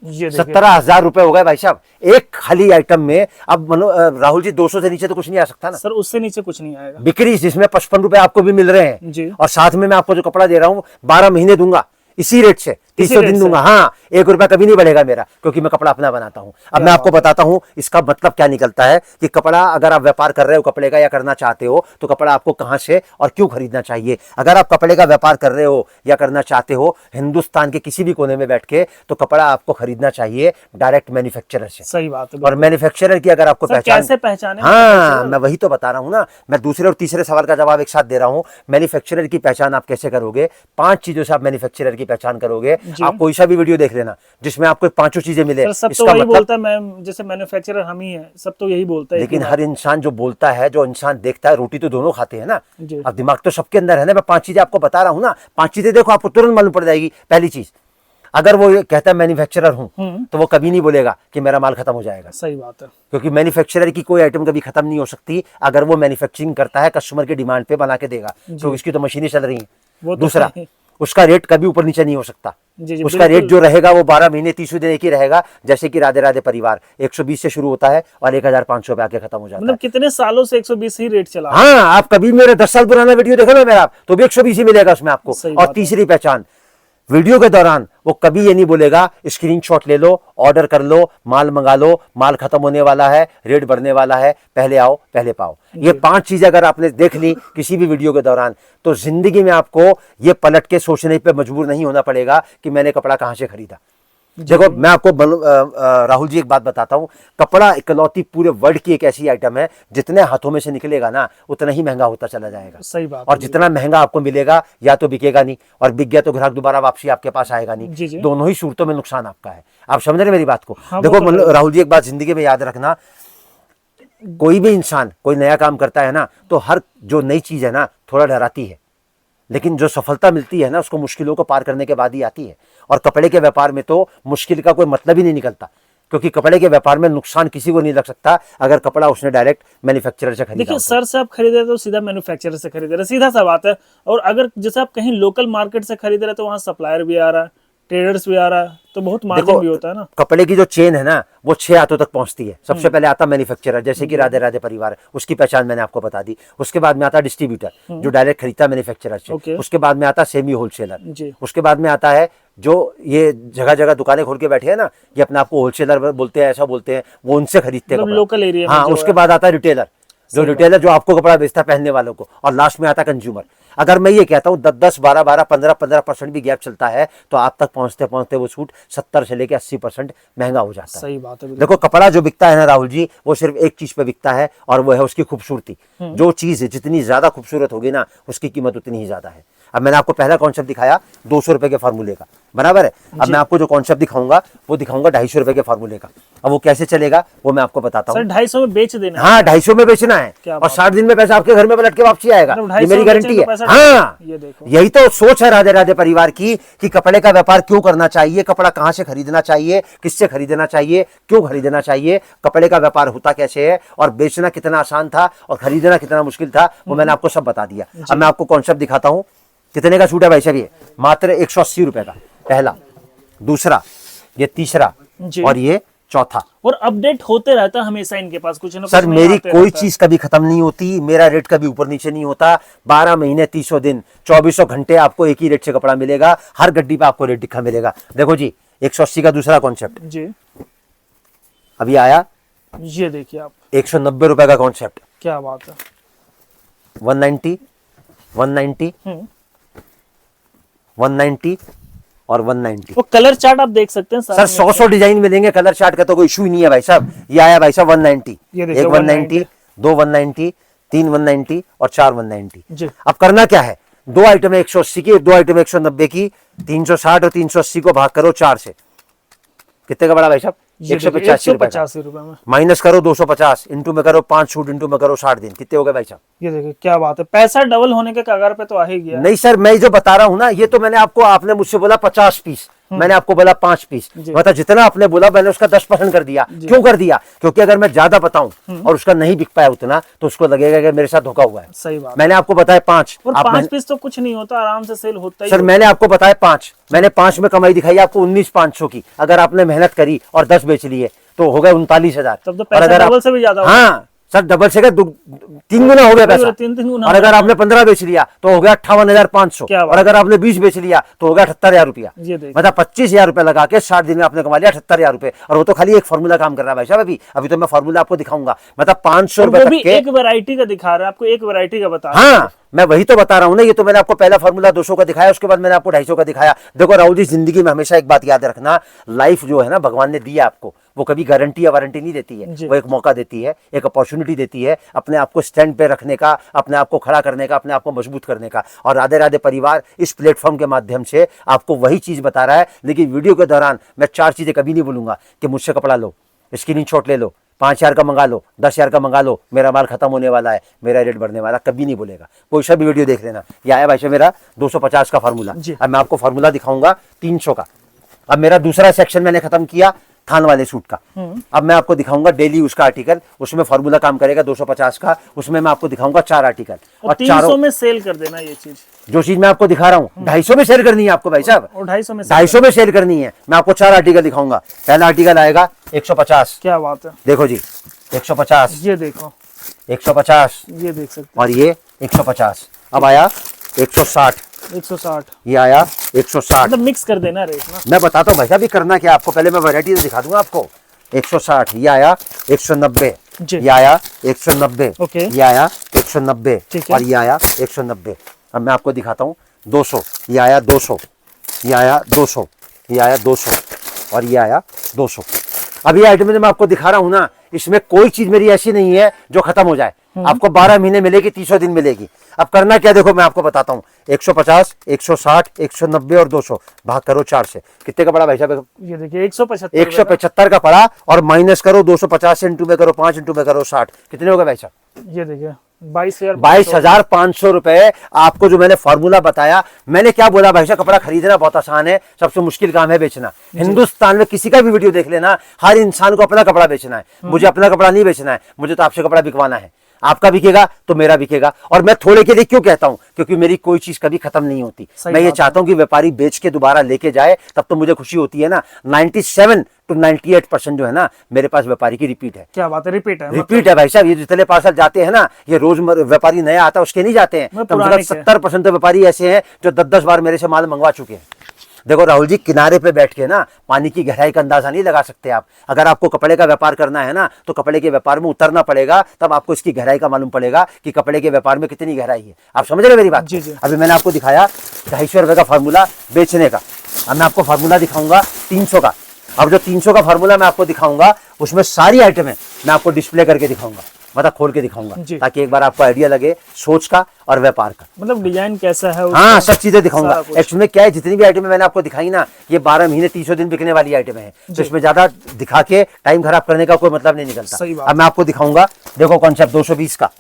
Speaker 1: ये देखिए
Speaker 2: 17,000 रुपए हो गए भाई साहब एक खाली आइटम में। अब राहुल जी 200 से नीचे तो कुछ नहीं आ सकता ना
Speaker 1: सर, उससे नीचे कुछ नहीं आएगा।
Speaker 2: बिक्री, जिसमें 55 रुपए आपको भी मिल रहे हैं
Speaker 1: जी।
Speaker 2: और साथ में मैं आपको जो कपड़ा दे रहा हूँ 12 महीने दूंगा इसी रेट से, 300 दिन दूंगा। हाँ, 1 रुपया कभी नहीं बढ़ेगा मेरा, क्योंकि मैं कपड़ा अपना बनाता हूँ। अब मैं आपको बताता हूँ इसका मतलब क्या निकलता है कि कपड़ा अगर आप व्यापार कर रहे हो कपड़े का या करना चाहते हो तो कपड़ा आपको कहाँ से और क्यों खरीदना चाहिए। अगर आप कपड़े का व्यापार कर रहे हो या करना चाहते हो हिंदुस्तान के किसी भी कोने में बैठ के, तो कपड़ा आपको खरीदना चाहिए डायरेक्ट मैन्युफैक्चरर से।
Speaker 1: सही बात है।
Speaker 2: और मैन्युफैक्चरर की अगर आपको
Speaker 1: सर, कैसे पहचाने?
Speaker 2: हाँ, मैं वही तो बता रहा हूँ ना। मैं दूसरे और तीसरे सवाल का जवाब एक साथ दे रहा हूँ। मैन्युफैक्चरर की पहचान आप कैसे करोगे? 5 चीजों से आप मैन्युफैक्चरर की पहचान करोगे। आप कोई सा भी वीडियो देख लेना जिसमें आपको 5 चीजें मिले।
Speaker 1: सर, सब तो
Speaker 2: इसका
Speaker 1: वही
Speaker 2: मतलब,
Speaker 1: बोलता है, मैं जैसे मैन्युफैक्चरर हम ही है, सब तो यही बोलता है।
Speaker 2: लेकिन हर इंसान जो बोलता है, जो इंसान देखता है, रोटी तो दोनों खाते हैं ना।
Speaker 1: जी।
Speaker 2: अब दिमाग तो सबके अंदर है ना। मैं 5 चीजें आपको बता रहा हूँ ना, 5 चीजें देखो आपको तुरंत मालूम पड़ जाएगी। पहली चीज, अगर वो ये कहता है मैन्युफैक्चरर हूं, तो वो कभी नहीं बोलेगा कि मेरा माल खत्म हो जाएगा।
Speaker 1: सही बात है।
Speaker 2: क्योंकि मैन्युफैक्चरर की कोई आइटम कभी खत्म नहीं हो सकती अगर वो मैन्युफैक्चरिंग करता है, कस्टमर की डिमांड पे बना के देगा। तो इसकी तो मशीनें चल रही
Speaker 1: वो
Speaker 2: हैं।
Speaker 1: तो
Speaker 2: दूसरा,
Speaker 1: है।
Speaker 2: उसका रेट कभी ऊपर नीचे नहीं हो सकता।
Speaker 1: जी,
Speaker 2: उसका रेट जो रहेगा वो 12 महीने 30 दिन एक ही रहेगा। जैसे कि राधे राधे परिवार 120 से शुरू होता है और 1500 पे आके खत्म हो जाता है।
Speaker 1: मतलब कितने सालों से 120 ही रेट चला।
Speaker 2: हाँ, आप कभी मेरे 10 साल पुराना वीडियो देखो ना मेरा, तो भी 120 ही मिलेगा उसमें आपको।
Speaker 1: सही
Speaker 2: और
Speaker 1: बात
Speaker 2: तीसरी पहचान, वीडियो के दौरान वो कभी ये नहीं बोलेगा स्क्रीनशॉट ले लो, ऑर्डर कर लो, माल मंगा लो, माल खत्म होने वाला है, रेट बढ़ने वाला है, पहले आओ पहले पाओ। ये 5 चीजें अगर आपने देख ली किसी भी वीडियो के दौरान, तो जिंदगी में आपको ये पलट के सोचने पे मजबूर नहीं होना पड़ेगा कि मैंने कपड़ा कहां से खरीदा। देखो मैं आपको राहुल जी एक बात बताता हूँ, कपड़ा इकलौती पूरे वर्ल्ड की एक ऐसी आइटम है जितने हाथों में से निकलेगा ना उतना ही महंगा होता चला जाएगा।
Speaker 1: सही बात।
Speaker 2: और जितना महंगा आपको मिलेगा या तो बिकेगा नहीं, और बिक गया तो ग्राहक दोबारा वापसी आपके पास आएगा नहीं।
Speaker 1: जी।
Speaker 2: दोनों ही सूरतों में नुकसान आपका है। आप समझ रहे मेरी बात को?
Speaker 1: हाँ,
Speaker 2: देखो राहुल जी एक बात जिंदगी में याद रखना, कोई भी इंसान कोई नया काम करता है ना, तो हर जो नई चीज है ना थोड़ा डराती है, लेकिन जो सफलता मिलती है ना उसको मुश्किलों को पार करने के बाद ही आती है। और कपड़े के व्यापार में तो मुश्किल का कोई मतलब ही नहीं निकलता, क्योंकि कपड़े के व्यापार में नुकसान किसी को नहीं लग सकता अगर कपड़ा उसने डायरेक्ट मैन्युफैक्चरर से खरीदा।
Speaker 1: देखिए सर से आप खरीदे तो सीधा मैन्युफैक्चरर से खरीदे रहे, सीधा सा बात है। और अगर जैसे आप कहीं लोकल मार्केट से खरीद रहे तो वहाँ सप्लायर भी आ रहा है, ट्रेडर्स भी आ रहा है, तो बहुत मार्जिन भी होता है ना।
Speaker 2: कपड़े की जो चेन है ना वो 6 हाथों तक पहुंचती है। सबसे पहले आता मैन्युफैक्चरर, जैसे कि राधे राधे परिवार, उसकी पहचान मैंने आपको बता दी। उसके बाद में आता डिस्ट्रीब्यूटर जो डायरेक्ट खरीदता है मैन्युफैक्चरर से। उसके बाद में आता सेमी होलसेलर। उसके बाद में आता है जो ये जगह जगह दुकानें खोल के बैठे हैं ना, ये अपने आपको होलसेलर बोलते हैं, ऐसा बोलते हैं, वो उनसे खरीदते हैं
Speaker 1: लोकल एरिया।
Speaker 2: हाँ, उसके बाद आता है रिटेलर, जो रिटेलर जो आपको कपड़ा बेचता है पहनने वालों को, और लास्ट में आता कंज्यूमर। अगर मैं ये कहता हूँ 10-10, 12-12, 15-15% भी गैप चलता है तो आप तक पहुंचते पहुंचते वो सूट 70 से लेकर 80% महंगा हो जाता है।
Speaker 1: सही बात है।
Speaker 2: देखो कपड़ा जो बिकता है ना राहुल जी, वो सिर्फ एक चीज पे बिकता है और वो है उसकी खूबसूरती। जो चीज जितनी ज्यादा खूबसूरत होगी ना उसकी कीमत उतनी ही ज्यादा है। अब मैंने आपको पहला कॉन्सेप्ट दिखाया 200 रुपए के फार्मूले का, बराबर है। अब मैं आपको जो कॉन्सेप्ट दिखाऊंगा वो दिखाऊंगा 250 रुपए के फार्मूले का। अब वो कैसे चलेगा वो मैं आपको बताता हूँ।
Speaker 1: 250 में बेच देना।
Speaker 2: हाँ, 250 में बेचना है और 60 दिन में पैसा आपके घर में पलट के वापसी आएगा, ये मेरी गारंटी है। हाँ, यही तो सोच है राधे राधे परिवार की कि कपड़े का व्यापार क्यों करना चाहिए, कपड़ा कहां से खरीदना चाहिए, किससे खरीदना चाहिए, क्यों खरीदना चाहिए, कपड़े का व्यापार होता कैसे है और बेचना कितना आसान था और खरीदना कितना मुश्किल था, वो मैंने आपको सब बता दिया। अब मैं आपको कॉन्सेप्ट दिखाता हूं कितने का सूट है भाई साहब? ये मात्र 180 रुपए का, पहला, दूसरा, ये तीसरा
Speaker 1: जी।
Speaker 2: और ये चौथा।
Speaker 1: और अपडेट होते रहता है हमेशा इनके पास, कुछ ना कुछ
Speaker 2: सर
Speaker 1: नया
Speaker 2: मेरी
Speaker 1: आते
Speaker 2: कोई
Speaker 1: रहता है।
Speaker 2: चीज कभी खत्म नहीं होती, मेरा रेट कभी ऊपर नीचे नहीं होता। 12 महीने 300 दिन 2400 घंटे आपको एक ही रेट से कपड़ा मिलेगा, हर गड्डी पे आपको रेट दिखा मिलेगा। देखो जी 180 का दूसरा कॉन्सेप्ट
Speaker 1: जी,
Speaker 2: अभी आया,
Speaker 1: ये देखिए आप,
Speaker 2: 190 रुपए का कॉन्सेप्ट,
Speaker 1: क्या बात है।
Speaker 2: 190, 190, 190 और 190।
Speaker 1: वो कलर चार्ट आप देख सकते हैं
Speaker 2: सर 100 डिजाइन मिलेंगे, कलर चार्ट का तो कोई इशू ही नहीं है भाई साहब। ये आया भाई साहब 190,
Speaker 1: ये देखिए
Speaker 2: एक 190, 2 190, 3 190 और 4 190।
Speaker 1: जी।
Speaker 2: अब करना क्या है, दो आइटम है 180 की, दो आइटम 190 की, 360 और 380 को भाग करो 4 से, कितने का बड़ा भाई साहब? 185 रुपए का।
Speaker 1: 185 रुपए में।
Speaker 2: माइनस करो 250, इंटू में करो 5 छूट, इंटू में करो 60 दिन, कितने हो गए भाई साहब?
Speaker 1: ये देखिए क्या बात है, पैसा डबल होने के कगार पे तो आ ही गया।
Speaker 2: नहीं सर, मैं जो बता रहा हूं ना, ये तो मैंने आपको, आपने मुझसे बोला 50 पीस, मैंने आपको बोला 5 पीस,
Speaker 1: जी।
Speaker 2: मतलब जितना आपने बोला मैंने उसका 10% कर दिया। क्यों कर दिया? क्योंकि अगर मैं ज्यादा बताऊं और उसका नहीं बिक पाया उतना, तो उसको लगेगा कि मेरे साथ धोखा हुआ है।
Speaker 1: सही बात।
Speaker 2: मैंने आपको बताया 5,
Speaker 1: और
Speaker 2: आप
Speaker 1: 5 पीस तो कुछ नहीं होता, आराम से सेल होता ही
Speaker 2: सर
Speaker 1: होता।
Speaker 2: मैंने आपको बताया 5, मैंने 5 में कमाई दिखाई आपको 19,500 की। अगर आपने मेहनत करी और 10 बेच लिए तो हो गए 39,000।
Speaker 1: तब तो पैसा डबल से भी ज्यादा होगा।
Speaker 2: हाँ सर, डबल से 3 गुना हो गया पैसा।
Speaker 1: 3 गुना।
Speaker 2: और अगर आपने 15 बेच लिया तो हो गया 58,500।
Speaker 1: क्या बात
Speaker 2: और अगर आपने 20 बेच लिया तो हो गया 78,000 रुपया।
Speaker 1: ये देखिए।
Speaker 2: मतलब 25,000 रुपए लगा के 60 दिन में आपने कमा लिया 78,000 रुपए। और वो तो खाली एक फॉर्मूला काम कर रहा है भाई साहब। अभी तो मैं फॉर्मूला आपको दिखाऊंगा, मतलब 500
Speaker 1: और
Speaker 2: रुपए
Speaker 1: वो
Speaker 2: तक
Speaker 1: भी
Speaker 2: के।
Speaker 1: एक वैरायटी का दिखा रहा है आपको, एक वैरायटी का बता रहा है।
Speaker 2: हाँ मैं वही तो बता रहा हूँ ना, ये तो मैंने आपको पहला फॉर्मूला 200 का दिखाया, उसके बाद मैंने आपको 250 का दिखाया। देखो राहुल जी, जिंदगी में हमेशा एक बात याद रखना, लाइफ जो है ना भगवान ने दी है आपको, वो कभी गारंटी या वारंटी नहीं देती है। वो एक मौका देती है, एक अपॉर्चुनिटी देती है अपने आप को स्टैंड पे रखने का, अपने आप को खड़ा करने का, अपने आप को मजबूत करने का। और राधे राधे परिवार इस प्लेटफॉर्म के माध्यम से आपको वही चीज बता रहा है। लेकिन वीडियो के दौरान मैं 4 चीजें कभी नहीं बोलूंगा कि मुझसे कपड़ा लो, स्क्रीनशॉट ले लो, 5,000 का मंगा लो, 10,000 का मंगा लो, मेरा माल खत्म होने वाला है, मेरा रेट बढ़ने वाला, कभी नहीं बोलेगा। कोई सा भी वीडियो देख लेना। ये आया भाई साहब मेरा 250 का फार्मूला। अब मैं आपको फार्मूला दिखाऊंगा 300 का। अब मेरा दूसरा सेक्शन मैंने खत्म किया थान वाले सूट का। अब मैं आपको दिखाऊंगा डेली उसका आर्टिकल, उसमें फार्मूला काम करेगा 250 का, उसमें मैं आपको दिखाऊंगा 4 आर्टिकल।
Speaker 1: और 300 में सेल कर देना ये चीज।
Speaker 2: जो चीज मैं आपको दिखा रहा हूँ 250 में शेयर करनी है आपको भाई साहब,
Speaker 1: और 250 में
Speaker 2: 250 में शेयर करनी है। मैं आपको 4 आर्टिकल दिखाऊंगा। पहला आर्टिकल आएगा 150।
Speaker 1: क्या बात है,
Speaker 2: देखो जी 150,
Speaker 1: ये देखो,
Speaker 2: 150
Speaker 1: ये देख सकते
Speaker 2: और ये 150। अब आया 160,
Speaker 1: हैं 160।
Speaker 2: ये आया 160।
Speaker 1: मतलब मिक्स कर देना रेट ना।
Speaker 2: मैं बताता हूँ भाई साहब ये करना क्या आपको, पहले मैं वैरायटी दिखा दूंगा आपको। 160, ये आया 190,
Speaker 1: जी।
Speaker 2: ये आया 190,
Speaker 1: ओके।
Speaker 2: ये आया 190
Speaker 1: ठीक है।
Speaker 2: और ये आया 190। अब मैं आपको दिखाता हूँ 200, ये आया 200, ये आया 200, ये आया 200 और ये आया 200। अब ये आइटम जो मैं आपको दिखा रहा हूँ ना, इसमें कोई चीज मेरी ऐसी नहीं है जो खत्म हो जाए। आपको 12 महीने मिलेगी, 300 दिन मिलेगी। अब करना क्या, देखो मैं आपको बताता हूँ। 150, 160, 190 और 200 भाग करो 4 से, कितने का पड़ा भाई साहब?
Speaker 1: ये देखिए 175।
Speaker 2: 175 का पड़ा और माइनस करो 250 से, इंटू में करो 5, इंटू में करो 60, कितने हो गए भाई साहब?
Speaker 1: ये देखिए 22,000।
Speaker 2: 22,500 रुपए। आपको जो मैंने फॉर्मूला बताया, मैंने क्या बोला भाई साहब, कपड़ा खरीदना बहुत आसान है, सबसे मुश्किल काम है बेचना। हिंदुस्तान में किसी का भी वीडियो देख लेना, हर इंसान को अपना कपड़ा बेचना है। मुझे अपना कपड़ा नहीं बेचना है, मुझे तो आपसे कपड़ा बिकवाना है। आपका बिकेगा तो मेरा बिकेगा। और मैं थोड़े के लिए क्यों कहता हूं, क्योंकि मेरी कोई चीज कभी खत्म नहीं होती। मैं ये चाहता हूं कि व्यापारी बेच के दोबारा लेके जाए, तब तो मुझे खुशी होती है ना। 97 to 98% जो है ना मेरे पास व्यापारी की रिपीट है।
Speaker 1: क्या बात है, रिपीट है।
Speaker 2: रिपीट है भाई साहब। ये जितने पार्सल जाते हैं ना, ये रोज व्यापारी नया आता है उसके नहीं जाते हैं। कम से कम 70% तो व्यापारी ऐसे हैं जो 10-10 बार मेरे से माल मंगवा चुके हैं। देखो राहुल जी, किनारे पे बैठ के ना पानी की गहराई का अंदाजा नहीं लगा सकते आप। अगर आपको कपड़े का व्यापार करना है ना, तो कपड़े के व्यापार में उतरना पड़ेगा, तब आपको इसकी गहराई का मालूम पड़ेगा कि कपड़े के व्यापार में कितनी गहराई है। आप समझ रहे मेरी बात?
Speaker 1: जी जी।
Speaker 2: अभी मैंने आपको दिखाया 250 रुपए का फार्मूला बेचने का। अब मैं आपको फार्मूला दिखाऊंगा 300 का। अब जो 300 का फार्मूला मैं आपको दिखाऊंगा, उसमें सारी आइटम है मैं आपको डिस्प्ले करके दिखाऊंगा, मतलब खोल के दिखाऊंगा, ताकि एक बार आपको आइडिया लगे सोच का और व्यापार का।
Speaker 1: मतलब डिजाइन कैसा है,
Speaker 2: हाँ सब चीजें दिखाऊंगा। एक्चुअली में क्या है, जितनी भी आइटम मैंने आपको दिखाई ना, ये 12 महीने 300 दिन बिकने वाली आइटम है। तो इसमें ज्यादा दिखा के टाइम खराब करने का कोई मतलब नहीं निकलता। अब मैं आपको दिखाऊंगा, देखो कॉन्सेप्ट 220 का,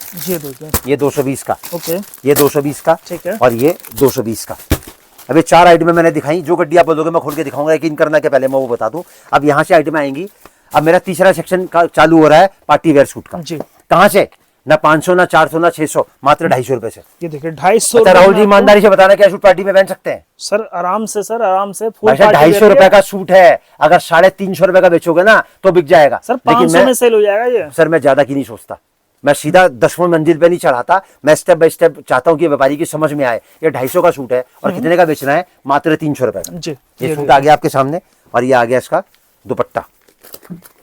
Speaker 2: ये 220 का,
Speaker 1: ओके,
Speaker 2: ये 220 का,
Speaker 1: ठीक है,
Speaker 2: और ये 220 का। अब ये 4 आइटम मैंने दिखाई। जो गड्डी आप बोलोगे मैं खोल के दिखाऊंगा, यकीन करना के पहले मैं वो बता दूं। अब यहाँ से आइटम आएंगी। अब मेरा तीसरा सेक्शन का चालू हो रहा है पार्टी वेयर सूट का। कहाँ से? ना 500 ना 400 ना 600, मात्र 250 रुपए से।
Speaker 1: ये देखिए 250
Speaker 2: अच्छा राहुल जी ईमानदारी से बताना क्या सूट पार्टी में पहन सकते हैं?
Speaker 1: सर आराम से, सर आराम से। फुल
Speaker 2: भाई 250 रुपए का सूट है, अगर 350 रुपए का बेचोगे ना तो बिक जाएगा
Speaker 1: सर,
Speaker 2: लेकिन
Speaker 1: 500 में सेल हो जाएगा ये।
Speaker 2: सर मैं ज्यादा की नहीं सोचता, मैं सीधा 10वीं मंजिल पे नहीं चढ़ाता, मैं स्टेप बाय स्टेप चाहता हूँ कि व्यापारी की समझ में आए। ये 250 का सूट है और कितने का बेचना है? मात्र 300 रुपए का।
Speaker 1: जी,
Speaker 2: ये सूट आ गया आपके सामने और ये आ गया इसका दुपट्टा।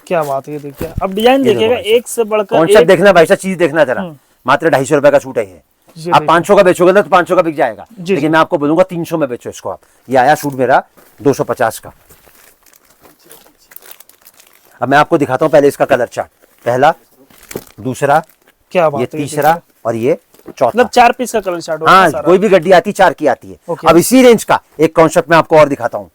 Speaker 1: क्या बात है, ये देखिए अब डिजाइन देखिएगा, एक से बढ़कर
Speaker 2: कॉन्सेप्ट
Speaker 1: एक।
Speaker 2: देखना भाई साहब, चीज देखना जरा। मात्र 250 रुपए का सूट है ये। आप 500 का बेचोगे ना तो 500 का बिक जाएगा, लेकिन मैं आपको बोलूंगा 300 में बेचो इसको आप। ये आया सूट मेरा 250 का। अब मैं आपको दिखाता हूं पहले इसका कलर चार्ट, पहला, दूसरा,
Speaker 1: क्या बात
Speaker 2: ये
Speaker 1: है,
Speaker 2: तीसरा और ये चौथा।
Speaker 1: मतलब 4 पीस का कलर चार्ट होगा
Speaker 2: हाँ,
Speaker 1: सारा।
Speaker 2: कोई भी गड्डी आती 4 की आती है। अब इसी रेंज का एक कॉन्सेप्ट मैं आपको और दिखाता हूँ।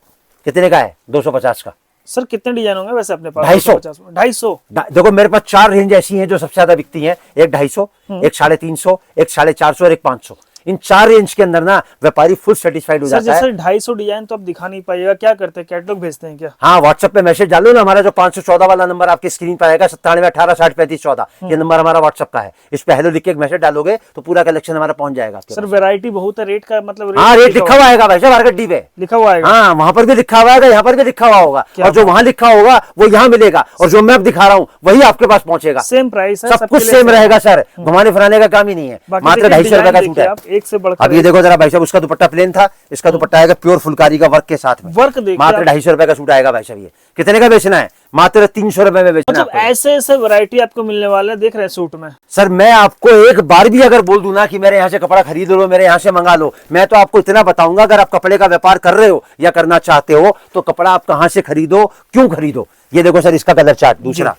Speaker 2: कितने का है? 250 का।
Speaker 1: सर कितने डिजाइन होंगे वैसे अपने पास?
Speaker 2: 250।
Speaker 1: 250।
Speaker 2: देखो मेरे पास 4 रेंज ऐसी हैं जो सबसे ज्यादा बिकती हैं, एक 250, एक 350, एक 450 और एक 500। इन 4 रेंज के अंदर ना व्यापारी फुल सेटिस्फाइड हो
Speaker 1: सर
Speaker 2: जाता है।
Speaker 1: जैसे 250 डिजाइन तो आप दिखा नहीं पाइएगा, क्या करते हैं, कैटलॉग भेजते हैं क्या?
Speaker 2: हाँ, व्हाट्सएप पे मैसेज डालो ना, हमारा जो 514 वाला नंबर आपके स्क्रीन पर आएगा 97 18 60 35 14, ये नंबर हमारा व्हाट्सएप का है। इस पे हेलो लिख के एक मैसेज डालोगे तो पूरा कलेक्शन हमारा पहुंच जाएगा आपके
Speaker 1: सर
Speaker 2: पास।
Speaker 1: वैरायटी बहुत है, रेट का मतलब
Speaker 2: हाँ, रेट लिखा हुआ आएगा भाई साहब हर गड्डी पे,
Speaker 1: लिखा हुआ आएगा।
Speaker 2: हाँ, वहां पर भी लिखा हुआ आएगा, यहाँ पर भी लिखा हुआ होगा, और जो वहां लिखा होगा वो यहाँ मिलेगा, और जो मैं अब दिखा रहा हूँ वही आपके पास पहुंचेगा।
Speaker 1: सेम प्राइस है,
Speaker 2: सब कुछ सेम रहेगा सर, घुमाने फिराने का काम ही नहीं है। मात्र 250 रुपए का सूट है।
Speaker 1: एक से बढ़कर
Speaker 2: अब ये देखो जरा भाई साहब, उसका दुपट्टा प्लेन था, इसका दुपट्टा आएगा प्योर फुलकारी का वर्क के साथ में।
Speaker 1: वर्क देखिए
Speaker 2: मात्र 250 रुपए का सूट आएगा भाई साहब। ये कितने का बेचना है? मात्र 300 रुपए में बेचना है
Speaker 1: मतलब
Speaker 2: आपको।
Speaker 1: ऐसे ऐसे वैरायटी आपको मिलने वाला है, देख रहे हैं सूट में।
Speaker 2: सर मैं आपको एक बार भी अगर बोल दूं ना कि मेरे यहाँ से कपड़ा खरीद लो, मेरे यहाँ से मंगा लो, मैं तो आपको इतना बताऊंगा, अगर आप कपड़े का व्यापार कर रहे हो या करना चाहते हो तो कपड़ा आप कहाँ से खरीदो, क्यों खरीदो। ये देखो सर इसका कलर चार्ट, दूसरा,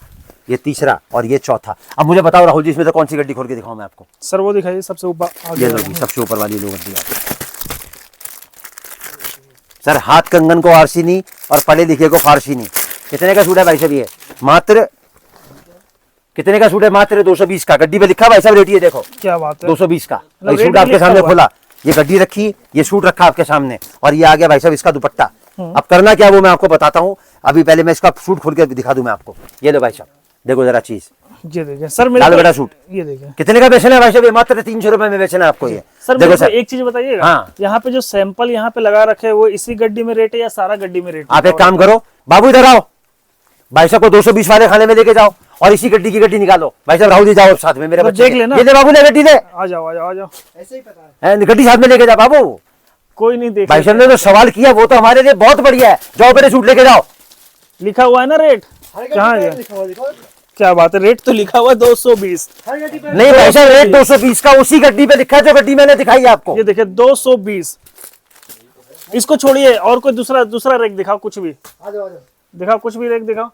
Speaker 2: ये तीसरा और ये चौथा। अब मुझे बताओ राहुल जी, इसमें से कौन सी गड्डी खोल के दिखाऊं मैं आपको?
Speaker 1: सर वो दिखाइए सबसे ऊपर
Speaker 2: ये लो जी, सबसे ऊपर वाली लो गड्डी आपको। सर हाथ कंगन को आरसी नहीं और पढ़े लिखे को फारसी नहीं। कितने का सूट है भाई साहब ये? मात्र कितने का सूट है? मात्र 220 का। गड्डी पे लिखा भाई साहब रेट, ये देखो
Speaker 1: क्या बात है,
Speaker 2: 220 का।
Speaker 1: मतलब
Speaker 2: सूट
Speaker 1: रेट
Speaker 2: आपके
Speaker 1: लिखा
Speaker 2: सामने
Speaker 1: हुआ है।
Speaker 2: खोला, ये गड्डी रखी, ये सूट रखा आपके सामने, और ये आ गया भाई साहब इसका दुपट्टा। अब करना क्या वो मैं आपको बताता हूँ। अभी पहले मैं इसका सूट खोल के दिखा दूं मैं आपको। ये लो भाई साहब, देखो जरा चीज,
Speaker 1: ये देखिए सर
Speaker 2: लाल बड़ा सूट।
Speaker 1: ये देखिए
Speaker 2: कितने का बेचना है भाई साहब? मात्र 300 रुपए में बेचना है आपको ये।
Speaker 1: सर
Speaker 2: देखो
Speaker 1: मेरे को
Speaker 2: सर,
Speaker 1: एक चीज बताइएगा,
Speaker 2: हाँ।
Speaker 1: यहाँ पे जो सैंपल यहाँ पे लगा रखे हैं वो इसी गड्डी में रेट है या सारा गड्डी में रेट?
Speaker 2: आप एक काम करो बाबू, इधर आओ, भाई साहब को 220 वाले खाने में लेके जाओ और इसी गड्डी की गड्डी निकालो। भाई साहब राहुल जी जाओ साथ में, मेरे बच्चे
Speaker 1: देख लेना।
Speaker 2: ये ले बाबू, ले गड्डी ले,
Speaker 1: आ जाओ आ जाओ आ जाओ, ऐसे ही पता है,
Speaker 2: गड्डी साथ में लेके जा बाबू।
Speaker 1: कोई नहीं देख।
Speaker 2: भाई साहब ने जो सवाल किया वो तो हमारे लिए बहुत बढ़िया है। जाओ मेरे सूट लेके जाओ।
Speaker 1: लिखा हुआ है ना रेट? कहाँ है? क्या बात है, रेट तो लिखा हुआ है 220।
Speaker 2: नहीं भाई साहब, रेट 220 का उसी गड्डी पे लिखा है जो गड्डी मैंने दिखाई आपको।
Speaker 1: ये देखिए 220। इसको छोड़िए और कोई दूसरा रेट दिखाओ, कुछ भी दिखाओ, कुछ भी रेट दिखाओ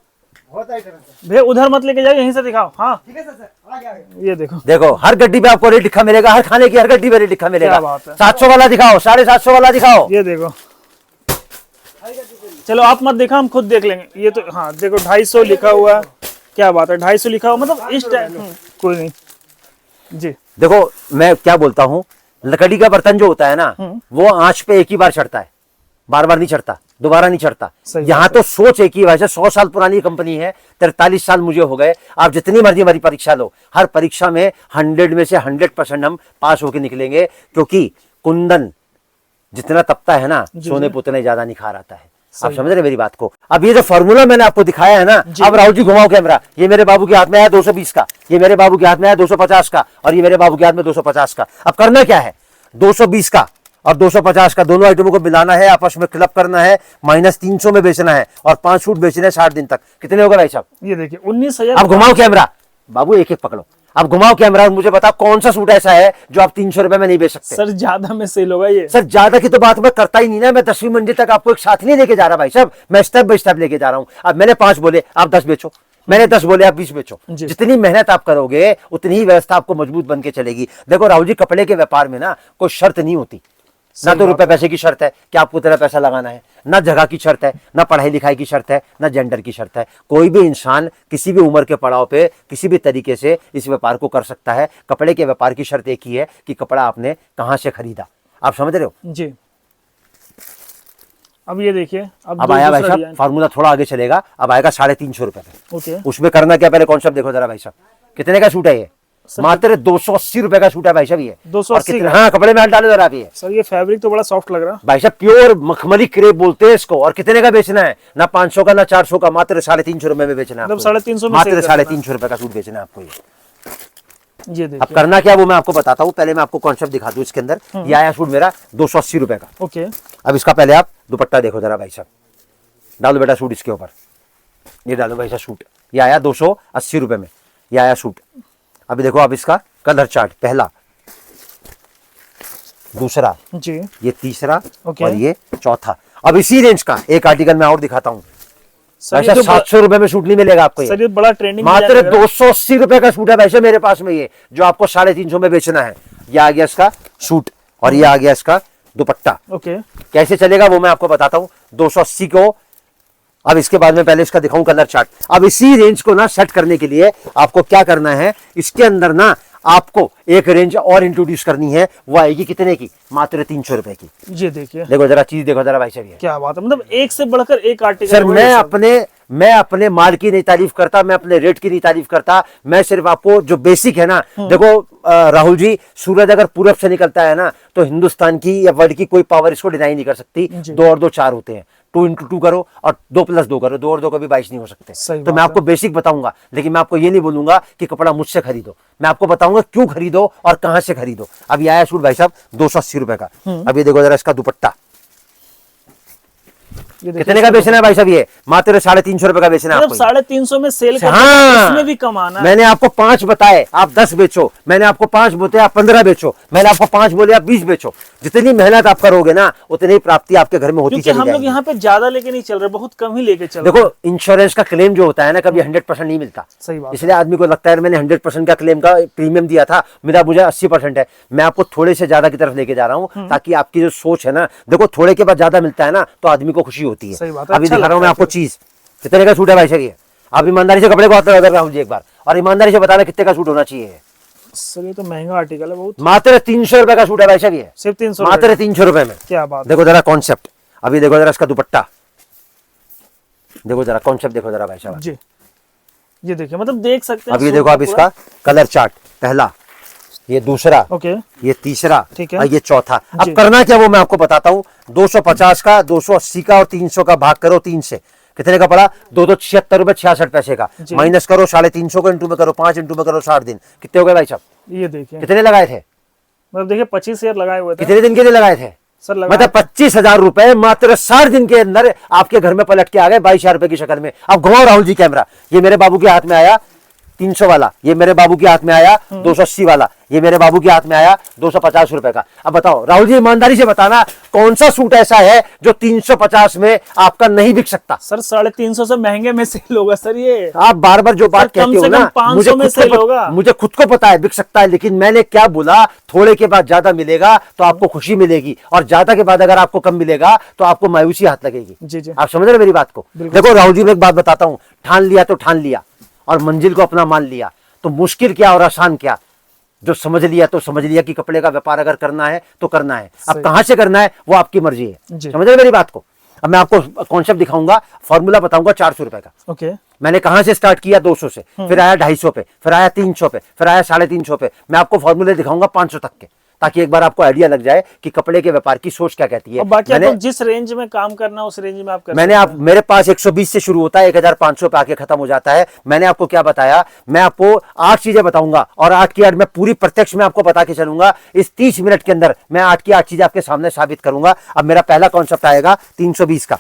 Speaker 1: भैया, उधर मत लेके जाओ, यहीं से दिखाओ। हाँ ये देखो
Speaker 2: हर गड्डी पे आपको रेट लिखा मिलेगा, हर खाने की हर गड्डी पे रेट लिखा मिलेगा।
Speaker 1: क्या बात है।
Speaker 2: 700 वाला दिखाओ, 750 वाला दिखाओ।
Speaker 1: ये देखो, चलो आप मत देखा, हम खुद देख लेंगे। ये तो हाँ देखो 250 लिखा हुआ है। क्या बात है, 250 लिखा हुआ, मतलब इस टाइम कोई नहीं जी।
Speaker 2: देखो मैं क्या बोलता हूँ, लकड़ी का बर्तन जो होता है ना, वो आंच पे एक ही बार चढ़ता है, बार बार नहीं चढ़ता, दोबारा नहीं चढ़ता। यहाँ तो सोच एक ही, वैसे 100 साल पुरानी कंपनी है, 43 साल मुझे हो गए। आप जितनी मर्जी हमारी परीक्षा लो, हर परीक्षा में 100 में से 100% हम पास होके निकलेंगे, क्योंकि कुंदन जितना तपता है ना, सोने पे उतना ज्यादा निखार आता है। आप समझ रहे मेरी बात को? अब ये जो फॉर्मूला मैंने आपको दिखाया है ना, अब राहुल जी घुमाओ कैमरा, ये मेरे बाबू के हाथ में है 220 का, ये मेरे बाबू के हाथ में है 250 का, और ये मेरे बाबू के हाथ में 250 का। अब करना क्या है? 220 का और 250 का दोनों आइटमों को मिलाना है, आपस में क्लब करना है, -300 में बेचना है, और 5 सूट बेचने हैं 60 दिन तक। कितने होगा भाई साहब?
Speaker 1: ये देखिए 19,000।
Speaker 2: अब घुमाओ कैमरा बाबू, एक एक पकड़ो। अब घुमाओ कैमरा और मुझे बताओ कौन सा सूट ऐसा है जो आप 300 रुपए में नहीं बेच सकते?
Speaker 1: सर ज्यादा में सेल होगा ये।
Speaker 2: सर ज्यादा की तो बात मैं करता ही नहीं ना, मैं 10वीं मंजिल तक आपको एक साथ नहीं लेके जा रहा भाई साहब, मैं स्टेप बाय स्टेप लेके जा रहा हूं। अब मैंने 5 बोले, आप 10 बेचो, मैंने 10 बोले, आप 20 बेचो। जितनी मेहनत आप करोगे उतनी ही व्यवस्था आपको मजबूत बन के चलेगी। देखो राहुल जी, कपड़े के व्यापार में ना कोई शर्त नहीं होती, ना तो रुपए पैसे की शर्त है कि आपको इतना पैसा लगाना है, ना जगह की शर्त है, ना पढ़ाई लिखाई की शर्त है, ना जेंडर की शर्त है। कोई भी इंसान किसी भी उम्र के पड़ाव पे किसी भी तरीके से इस व्यापार को कर सकता है। कपड़े के व्यापार की शर्त एक ही है कि कपड़ा आपने कहां से खरीदा। आप समझ रहे हो
Speaker 1: जी? अब ये देखिए,
Speaker 2: अब आया भाई साहब फार्मूला, थोड़ा आगे चलेगा, अब आएगा 350 रुपए पे।
Speaker 1: ओके,
Speaker 2: उसमें करना क्या, पहले कॉन्सेप्ट देखो जरा भाई साहब। कितने का सूट है ये? मात्र 280 रुपए का सूट है भाई साहब ये।
Speaker 1: 280 का?
Speaker 2: हाँ, कपड़े में हाथ डाले जरा आप ये।
Speaker 1: सर ये फैब्रिक तो बड़ा सॉफ्ट लग रहा है
Speaker 2: भाई साहब, प्योर मखमली क्रेप बोलते हैं इसको। और कितने का बेचना है? ना 500 का ना 400 का, मात्र 350 रुपए में बेचना है।
Speaker 1: मतलब 350 में
Speaker 2: मात्र
Speaker 1: sale करना है।
Speaker 2: 350 रुपए का सूट बेचना है आपको ये।
Speaker 1: ये
Speaker 2: अब
Speaker 1: देखिए।
Speaker 2: करना क्या वो मैं आपको बताता हूँ। पहले मैं आपको कॉन्सेप्ट दिखा दूं इसके अंदर। ये आया सूट मेरा 280 रुपए का।
Speaker 1: ओके।
Speaker 2: अब इसका पहले आप दुपट्टा देखो जरा भाई साहब। डालो बेटा सूट इसके ऊपर, ये डालो भाई साहब सूट। ये आया 280 रुपए में, ये आया सूट। अभी देखो आप इसका कलर चार्ट, पहला, दूसरा,
Speaker 1: जी।
Speaker 2: ये तीसरा
Speaker 1: ओके।
Speaker 2: और ये चौथा। अब इसी रेंज का एक आर्टिकल मैं और दिखाता हूँ।
Speaker 1: सर ये तो
Speaker 2: 700 रुपए में सूट नहीं मिलेगा आपको
Speaker 1: सर
Speaker 2: ये।
Speaker 1: ये बड़ा ट्रेंडिंग
Speaker 2: मात्र 280 रुपए का सूट है वैसे मेरे पास में ये, जो आपको 350 में बेचना है। ये आ गया इसका सूट और ये आ गया इसका दुपट्टा।
Speaker 1: ओके।
Speaker 2: कैसे चलेगा वो मैं आपको बताता हूँ। 280 को, अब इसके बाद में पहले इसका दिखाऊं कलर चार्ट। अब इसी रेंज को ना सेट करने के लिए आपको क्या करना है, इसके अंदर ना आपको एक रेंज और इंट्रोड्यूस करनी है। वो आएगी कितने की? मात्र 300 रुपए की।
Speaker 1: ये देखिए,
Speaker 2: देखो जरा चीज देखो जरा भाई साहब ये।
Speaker 1: क्या बात है, मतलब एक से बढ़कर एक आर्टिकल।
Speaker 2: सर मैं अपने माल की नहीं तारीफ करता, मैं अपने रेट की नहीं तारीफ करता। मैं सिर्फ आपको जो बेसिक है ना, देखो राहुल जी, सूरज अगर पूरब से निकलता है ना तो हिंदुस्तान की या वर्ल्ड की कोई पावर इसको डिनाई नहीं कर सकती। 2 और 2 4 होते हैं। 2 × 2 करो और 2 + 2 करो, 2 और 2 कभी 22 नहीं हो सकते। तो मैं आपको बेसिक बताऊंगा, लेकिन मैं आपको ये नहीं बोलूंगा कि कपड़ा मुझसे खरीदो। मैं आपको बताऊंगा क्यों खरीदो और कहां से खरीदो। अब ये आया सूट भाई साहब 280 रुपए का। अब ये देखो जरा इसका दुपट्टा कितने का बेचना है भाई साहब? ये मात्र 350 रुपए का बेचना है आपको।
Speaker 1: 350 में सेल करना,
Speaker 2: हाँ,
Speaker 1: इसमें भी कमाना।
Speaker 2: मैंने आपको 5 बताए, आप 10 बेचो। मैंने आपको 5 बोले, आप 15 बेचो। मैंने आपको 5 बोले, आप 20 बेचो। जितनी मेहनत आप करोगे ना, उतनी प्राप्ति आपके घर में होती चली
Speaker 1: हम लोग
Speaker 2: जाएगी।
Speaker 1: यहाँ पे ज्यादा लेके नहीं चल रहे, बहुत कम ही लेके चल रहे।
Speaker 2: देखो इंश्योरेंस का क्लेम जो होता है ना, कभी 100% नहीं मिलता।
Speaker 1: सही बात।
Speaker 2: इसलिए आदमी को लगता है मैंने 100% का क्लेम का प्रीमियम दिया था, मेरा मुझे 80% है। मैं आपको थोड़े से ज्यादा की तरफ लेके जा रहा हूँ, ताकि आपकी जो सोच है ना, देखो थोड़े के बाद ज्यादा मिलता है ना तो आदमी को खुशी होती है। अभी दिखा रहा हूँ मैं आपको चीज। कितने का सूट है भाई साहब ये? आप ईमानदारी से कपड़े को हाथ लगा कर राहुल जी एक बार, और ईमानदारी से बताना कितने का सूट होना चाहिए।
Speaker 1: सर ये तो महंगा आर्टिकल है बहुत।
Speaker 2: मात्र 300 रुपए का सूट है भाई साहब ये।
Speaker 1: सिर्फ 300,
Speaker 2: मात्र 300 रुपए में।
Speaker 1: क्या बात।
Speaker 2: देखो जरा कॉन्सेप्ट, अभी देखो जरा इसका दुपट्टा, देखो जरा कॉन्सेप्ट देखो जरा भाई साहब
Speaker 1: जी। ये देखिए, मतलब देख सकते हैं।
Speaker 2: अभी देखो आप इसका कलर चार्ट, पहला, ये दूसरा,
Speaker 1: ओके,
Speaker 2: ये तीसरा
Speaker 1: ठीक है,
Speaker 2: और ये चौथा। अब करना क्या वो मैं आपको बताता हूँ। 250 का, 280 का और 300 का भाग करो 3 से, कितने का पड़ा? 276 रुपए 66 पैसे का। माइनस करो 350 को, इंटू में करो 5, इंटू में करो 60 दिन, कितने हो गए भाई साहब?
Speaker 1: ये देखिए,
Speaker 2: कितने लगाए थे?
Speaker 1: मतलब देखिए 25,000 लगाए हुए थे।
Speaker 2: कितने दिन के लिए लगाए थे
Speaker 1: सर?
Speaker 2: मतलब 25,000 रुपए मात्र 60 दिन के अंदर आपके घर में पलट के आ गए 22,000 रुपए की शक्ल में। अब घुमाओ राहुल जी कैमरा। ये मेरे बाबू के हाथ में आया 300 वाला, ये मेरे बाबू के हाथ में आया 280 वाला, ये मेरे बाबू के हाथ में आया 250 रुपए का। अब बताओ राहुल जी, ईमानदारी से बताना, कौन सा सूट ऐसा है जो 350 में आपका नहीं बिक सकता?
Speaker 1: सर 350 से महंगे में सेल होगा सर ये।
Speaker 2: आप बार बार जो बात कहते हो ना,
Speaker 1: 500 में सेल होगा।
Speaker 2: मुझे खुद को पता है बिक सकता है, लेकिन मैंने क्या बोला, थोड़े के बाद ज्यादा मिलेगा तो आपको खुशी मिलेगी, और ज्यादा के बाद अगर आपको कम मिलेगा तो आपको मायूसी हाथ लगेगी।
Speaker 1: जी जी,
Speaker 2: आप समझ रहे मेरी बात को? देखो राहुल जी, मैं एक बात बताता हूँ, ठान लिया तो ठान लिया और मंजिल को अपना मान लिया, तो मुश्किल क्या और आसान क्या। जो समझ लिया तो समझ लिया कि कपड़े का व्यापार अगर करना है तो करना है। अब कहां से करना है वो आपकी मर्जी है। समझ रहे मेरी बात को? अब मैं आपको कॉन्सेप्ट दिखाऊंगा, फॉर्मूला बताऊंगा 400 रुपए का।
Speaker 1: ओके।
Speaker 2: मैंने कहां से स्टार्ट किया? 200 से, फिर आया 250 पे, फिर आया 300 पे, फिर आया 350 पे। मैं आपको फॉर्मूले दिखाऊंगा 500 तक के, ताकि एक बार आपको आइडिया लग जाए कि कपड़े के व्यापार की सोच क्या कहती है।
Speaker 1: और बाकी आपको जिस रेंज में काम करना उस रेंज में आप कर
Speaker 2: मैंने आप मेरे पास 120 से शुरू होता है, 1500 पे आके खत्म हो जाता है। मैंने आपको क्या बताया? मैं आपको 8 चीजें बताऊंगा, और 8 की 8 मैं पूरी प्रत्यक्ष में आपको बता के चलूंगा। इस 30 मिनट के अंदर मैं 8 की 8 चीजें आपके सामने साबित करूंगा। अब मेरा पहला कॉन्सेप्ट आएगा 320 का।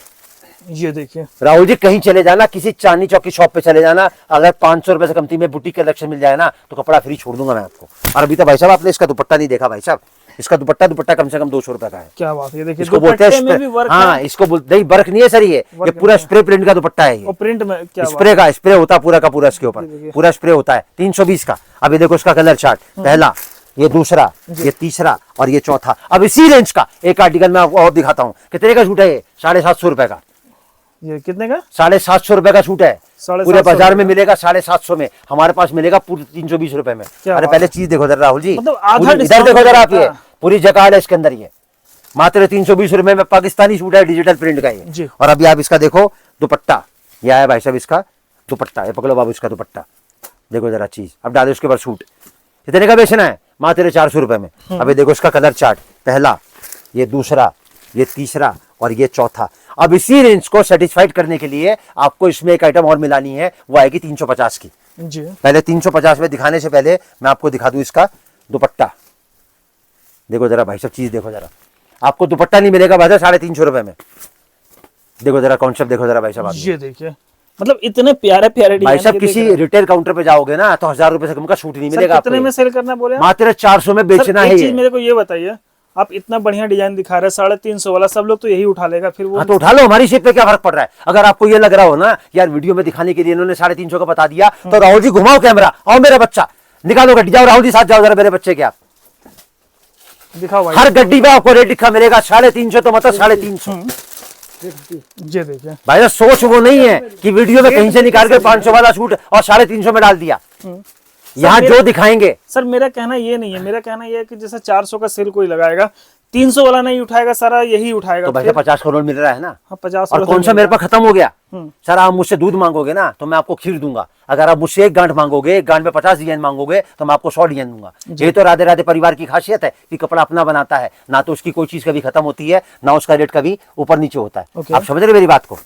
Speaker 1: ये देखिए
Speaker 2: राहुल जी, कहीं चले जाना, किसी चांदनी चौक की शॉप पे चले जाना, अगर 500 रुपए से कमती में बुटीक कलेक्शन मिल जाए ना तो कपड़ा फ्री छोड़ दूंगा मैं आपको। और अभी तो भाई साहब आपने इसका दुपट्टा नहीं देखा भाई साहब। इसका दुपट्टा कम से कम 200 रुपए का है।
Speaker 1: क्या बात है, ये देखिए
Speaker 2: इसको बोलते हैं, हाँ इसको बोलते नहीं, वर्क नहीं है सर, ये पूरा स्प्रे प्रिंट का दुपट्टा है। ये
Speaker 1: प्रिंट में क्या
Speaker 2: स्प्रे का स्प्रे होता है पूरा का पूरा, इसके ऊपर पूरा स्प्रे होता है। 320 का। अभी देखो इसका कलर चार्ट, पहला, ये दूसरा, ये तीसरा और ये चौथा। अब इसी रेंज का एक आर्टिकल मैं आपको और दिखाता हूँ। कितने का सूट है ये? 750 रुपए का।
Speaker 1: ये कितने का?
Speaker 2: 750 रुपए का सूट है। पूरे बाजार में मिलेगा 750 में, हमारे पास मिलेगा पूरे 320 रुपए में। अरे पहले चीज देखो जरा राहुल जी, इधर देखो जरा आप, ये पूरी जगह है इसके अंदर। ये मात्र 320 रुपए में पाकिस्तानी सूट है, डिजिटल प्रिंट का ये। और अभी आप इसका देखो दुपट्टा, ये आया भाई साहब इसका दुपट्टा। ये पकड़ो बाबू इसका दुपट्टा, देखो जरा चीज। अब डालो इसके ऊपर सूट। कितने का बेचना है? मात्र 400 रुपए में। अभी देखो इसका कलर चार्ट, पहला, ये दूसरा, ये तीसरा और ये चौथा। अब इसी रेंज को सेटिस्फाइड करने के लिए आपको इसमें एक आइटम और मिलानी है, वो आएगी 350 की
Speaker 1: जी।
Speaker 2: पहले 350 में दिखाने से पहले मैं आपको दिखा दूं इसका दुपट्टा। देखो जरा भाई साहब, चीज देखो जरा, आपको दुपट्टा नहीं मिलेगा भाई 350 रुपए में। देखो जरा कॉन्सेप्ट देखो जरा भाई साहब,
Speaker 1: ये देखिए, मतलब इतने प्यारे प्यारे
Speaker 2: भाई
Speaker 1: डिजाइन
Speaker 2: साहब किसी रिटेल काउंटर पे जाओगे ना तो 1000 रुपए से कम का सूट नहीं मिलेगा
Speaker 1: कितने
Speaker 2: आपको।
Speaker 1: में सेल करना बोले आप?
Speaker 2: मात्र 400 में बेचना है
Speaker 1: एक
Speaker 2: ये।
Speaker 1: चीज मेरे को ये बताइए, आप इतना बढ़िया डिजाइन दिखा रहे हैं 350 वाला, सब लोग तो यही उठा लेगा फिर वो।
Speaker 2: हाँ तो उठा लो, हमारी शेप पे क्या फर्क पड़ रहा है? अगर आपको ये लग रहा हो ना यार वीडियो में दिखाने के लिए इन्होंने 350 का बता दिया, तो राहुल जी घुमाओ कैमरा, आओ मेरा बच्चा, निकालो गड्डी, जाओ राहुल जी साथ जाओ जरा मेरे बच्चे के। आप
Speaker 1: दिखाओ भाई,
Speaker 2: हर गड्डी में आपको रेट लिखा मिलेगा 350, तो मतलब 350।
Speaker 1: ये देखिए
Speaker 2: भाई साहब सोच वो नहीं है कि वीडियो में कहीं से निकाल के 500 वाला सूट और 350 में डाल दिया। यहाँ जो दिखाएंगे।
Speaker 1: सर मेरा कहना ये नहीं है, मेरा कहना ये है कि जैसे 400 का सेल कोई लगाएगा, 300 वाला नहीं उठाएगा, सारा यही उठाएगा।
Speaker 2: तो भाई 50 करोड़ मिल रहा है ना।
Speaker 1: हाँ, 50
Speaker 2: और कौन सा मेरे पास खत्म हो गया? सर आप मुझसे दूध मांगोगे ना तो मैं आपको खीर दूंगा, अगर आप मुझसे एक गांठ मांगोगे, एक गांठ में 50 डिजाइन मांगोगे तो मैं आपको 100 डिजाइन दूंगा। ये तो राधे राधे परिवार की खासियत है कि कपड़ा अपना बनाता है, ना तो उसकी कोई चीज कभी खत्म होती है, ना उसका रेट कभी ऊपर नीचे होता है। आप समझ रहे मेरी बात को?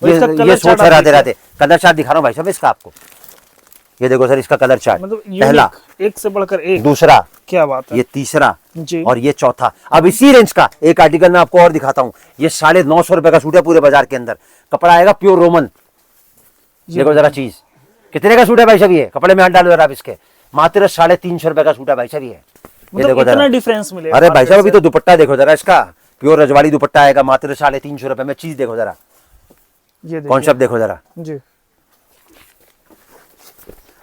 Speaker 2: ये सोच है राधे राधे। कलर चार्ट दिखा रहा हूँ भाई साहब इसका आपको, ये देखो सर इसका कलर चार्ट,
Speaker 1: मतलब
Speaker 2: पहला,
Speaker 1: एक से बढ़कर एक,
Speaker 2: दूसरा,
Speaker 1: क्या बात है,
Speaker 2: ये तीसरा
Speaker 1: जी।
Speaker 2: और ये चौथा। अब इसी रेंज का एक आर्टिकल मैं आपको और दिखाता हूँ। ये 950 रुपए का सूट है पूरे बाजार के अंदर, कपड़ा आएगा प्योर रोमन। देखो जरा चीज, कितने का सूट है भाई साहब? ये कपड़े में हाथ डालो जरा आप इसके, मात्र 350 रुपए का सूट है भाई साहब ये।
Speaker 1: मतलब इतना डिफरेंस मिलेगा?
Speaker 2: अरे भाई साहब अभी तो दुपट्टा देखो जरा इसका, प्योर रजवाड़ी दुपट्टा आएगा मात्र 350 रुपए में। चीज देखो जरा,
Speaker 1: ये
Speaker 2: कॉन्सेप्ट देखो जरा
Speaker 1: जी।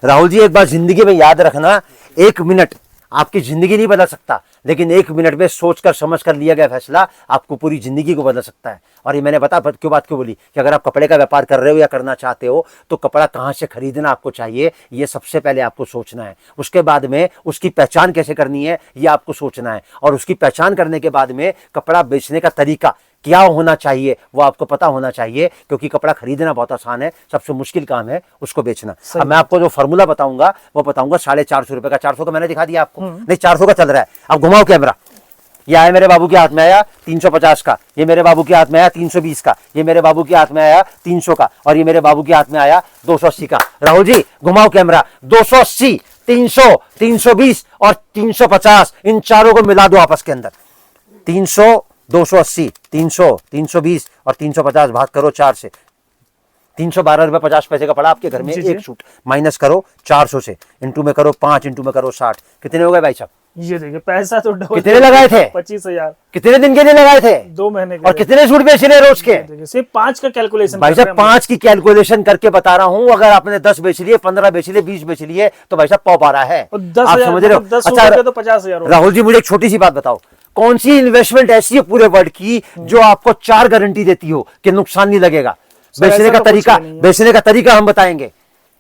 Speaker 2: राहुल जी, एक बात जिंदगी में याद रखना, 1 मिनट आपकी जिंदगी नहीं बदल सकता, लेकिन 1 मिनट में सोचकर समझकर लिया गया फैसला आपको पूरी जिंदगी को बदल सकता है। और ये मैंने बात क्यों बोली कि अगर आप कपड़े का व्यापार कर रहे हो या करना चाहते हो तो कपड़ा कहाँ से खरीदना आपको चाहिए, ये सबसे पहले आपको सोचना है। उसके बाद में उसकी पहचान कैसे करनी है ये आपको सोचना है, और उसकी पहचान करने के बाद में कपड़ा बेचने का तरीका क्या होना चाहिए वो आपको पता होना चाहिए, क्योंकि कपड़ा खरीदना बहुत आसान है, सबसे मुश्किल काम है उसको बेचना। अब मैं आपको जो फॉर्मूला बताऊंगा वो बताऊंगा 450 रुपए का। 400 का मैंने दिखा दिया आपको, नहीं 400 का चल रहा है। अब घुमाओ कैमरा, ये आया मेरे बाबू के हाथ में आया 350 का, ये मेरे बाबू के हाथ में आया 320 का, ये मेरे बाबू के हाथ में आया 300 का, और ये मेरे बाबू के हाथ में आया 280 का। राहुल जी घुमाओ कैमरा, 280, 300, 320 और 350, इन चारों को मिला दो आपस के अंदर। 300, 280, 300, 320 और 350 भाग करो 4 से, 312 रुपए 50 पैसे का पड़ा आपके घर में एक सूट। माइनस करो 400 से, इंटू में करो 5, इंटू में करो 60, कितने हो गए भाई साहब?
Speaker 1: ये देखिए पैसा तो
Speaker 2: कितने लगाए थे?
Speaker 1: 25,000।
Speaker 2: कितने दिन के लिए लगाए थे?
Speaker 1: 2 महीने के।
Speaker 2: और कितने सूट बेच रहे रोज के?
Speaker 1: सिर्फ 5 का कैलकुलेशन
Speaker 2: भाई साहब 5 की कैलकुलेशन करके बता रहा हूं। अगर आपने 10 बेच लिए, 15 बेच लिए, 20 बेच लिए तो भाई साहब पौ पा रहा है। आप समझ रहे हो?
Speaker 1: अच्छा तो 50,000।
Speaker 2: राहुल जी मुझे एक छोटी सी बात बताओ, कौन सी इन्वेस्टमेंट ऐसी है पूरे वर्ल्ड की जो आपको 4 गारंटी देती हो कि नुकसान नहीं लगेगा? बेचने का तरीका हम बताएंगे,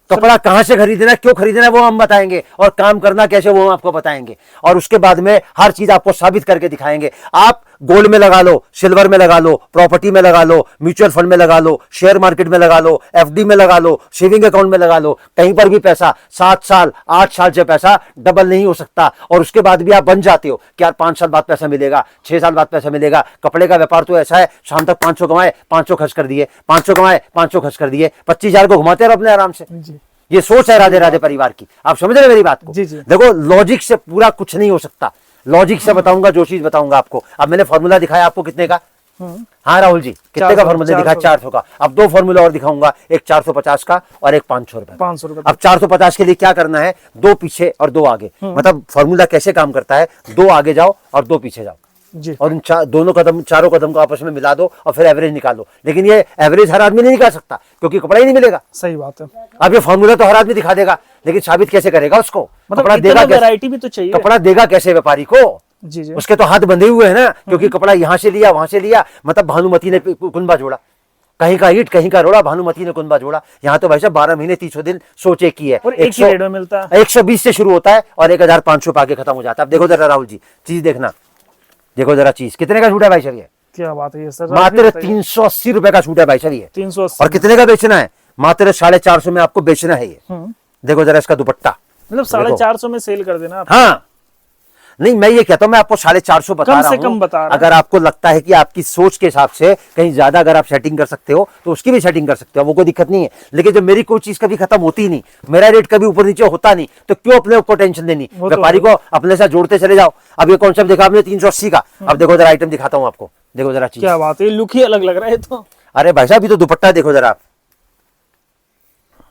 Speaker 2: कपड़ा कहां से खरीदना है, क्यों खरीदना है वो हम बताएंगे, और काम करना कैसे वो हम आपको बताएंगे, और उसके बाद में हर चीज आपको साबित करके दिखाएंगे। आप गोल्ड में लगा लो, सिल्वर में लगा लो, प्रॉपर्टी में लगा लो, म्यूचुअल फंड में लगा लो, शेयर मार्केट में लगा लो, एफडी में लगा लो, सेविंग अकाउंट में लगा लो, कहीं पर भी पैसा 7 साल 8 साल से पैसा डबल नहीं हो सकता। और उसके बाद भी आप बन जाते हो कि यार 5 साल बाद पैसा मिलेगा, 6 साल बाद पैसा मिलेगा। कपड़े का व्यापार तो ऐसा है, शाम तक 500 कमाए 500 खर्च कर दिए, 500 कमाए 500 खर्च कर दिए, 25,000 को घुमाते रहो अपने आराम से। ये सोच है राधे राधे परिवार की। आप समझ रहे मेरी बात को? देखो लॉजिक से पूरा कुछ नहीं हो सकता, लॉजिक से बताऊंगा जो चीज बताऊंगा आपको। अब मैंने फॉर्मूला दिखाया आपको कितने का? हाँ राहुल जी कितने का फॉर्मूला दिखाया? 400 का। अब 2 फॉर्मूला और दिखाऊंगा, एक 450 का और एक 500 रुपए। अब 450 के लिए क्या करना है? 2 पीछे और 2 आगे। मतलब फॉर्मूला कैसे काम करता है, 2 आगे जाओ और 2 पीछे जाओ जी। और इन दोनों कदम, चारों कदम को आपस में मिला दो और फिर एवरेज निकालो। लेकिन ये एवरेज हर आदमी नहीं निकाल सकता क्योंकि कपड़ा ही नहीं मिलेगा।
Speaker 1: सही बात है।
Speaker 2: अब ये फॉर्मूला तो हर आदमी दिखा देगा, लेकिन साबित कैसे करेगा उसको?
Speaker 1: मतलब
Speaker 2: कपड़ा देगा कैसे?
Speaker 1: वैरायटी भी तो चाहिए।
Speaker 2: कपड़ा देगा कैसे व्यापारी को?
Speaker 1: जी।
Speaker 2: उसके तो हाथ बंधे हुए हैं ना, क्योंकि कपड़ा यहां से लिया वहां से लिया। मतलब भानुमति ने कुंभा जोड़ा, कहीं का ईट कहीं का रोड़ा, भानुमति ने कुंभा जोड़ा। यहाँ तो भाई साहब 12 महीने 300 दिन सोचे की है। 120 से शुरू होता है और 1500 पे आगे खत्म हो जाता है। अब देखो जरा राहुल जी चीज देखना, देखो जरा चीज कितने का सूट है भाई साहब? ये
Speaker 1: क्या बात है, ये सर
Speaker 2: मात्र 380 रुपए का सूट है भाई साहब ये।
Speaker 1: 380।
Speaker 2: और कितने का बेचना है? मात्र 450 में आपको बेचना है ये। देखो जरा इसका दुपट्टा,
Speaker 1: मतलब 450 में सेल कर देना आप।
Speaker 2: हाँ, नहीं मैं ये कहता हूं, मैं आपको 450 बता
Speaker 1: कम
Speaker 2: रहा
Speaker 1: से
Speaker 2: हूं।
Speaker 1: कम बता रहा
Speaker 2: अगर आपको लगता है कि आपकी सोच के हिसाब से कहीं ज्यादा अगर आप सेटिंग कर सकते हो तो उसकी भी सेटिंग कर सकते हो, वो कोई दिक्कत नहीं है। लेकिन जब मेरी कोई चीज कभी खत्म होती ही नहीं, मेरा रेट कभी ऊपर नीचे होता नहीं, तो क्यों अपने को टेंशन देनी,
Speaker 1: वो तो
Speaker 2: व्यापारी को अपने साथ जोड़ते चले जाओ। अब ये कॉन्सेप्ट देखा आपने 380 का, अब देखो जरा आइटम दिखाता हूँ आपको, देखो जरा चीज।
Speaker 1: क्या बात है, लुक ही अलग लग रहा है तो।
Speaker 2: अरे भाई साहब, ये तो दुपट्टा देखो जरा आप,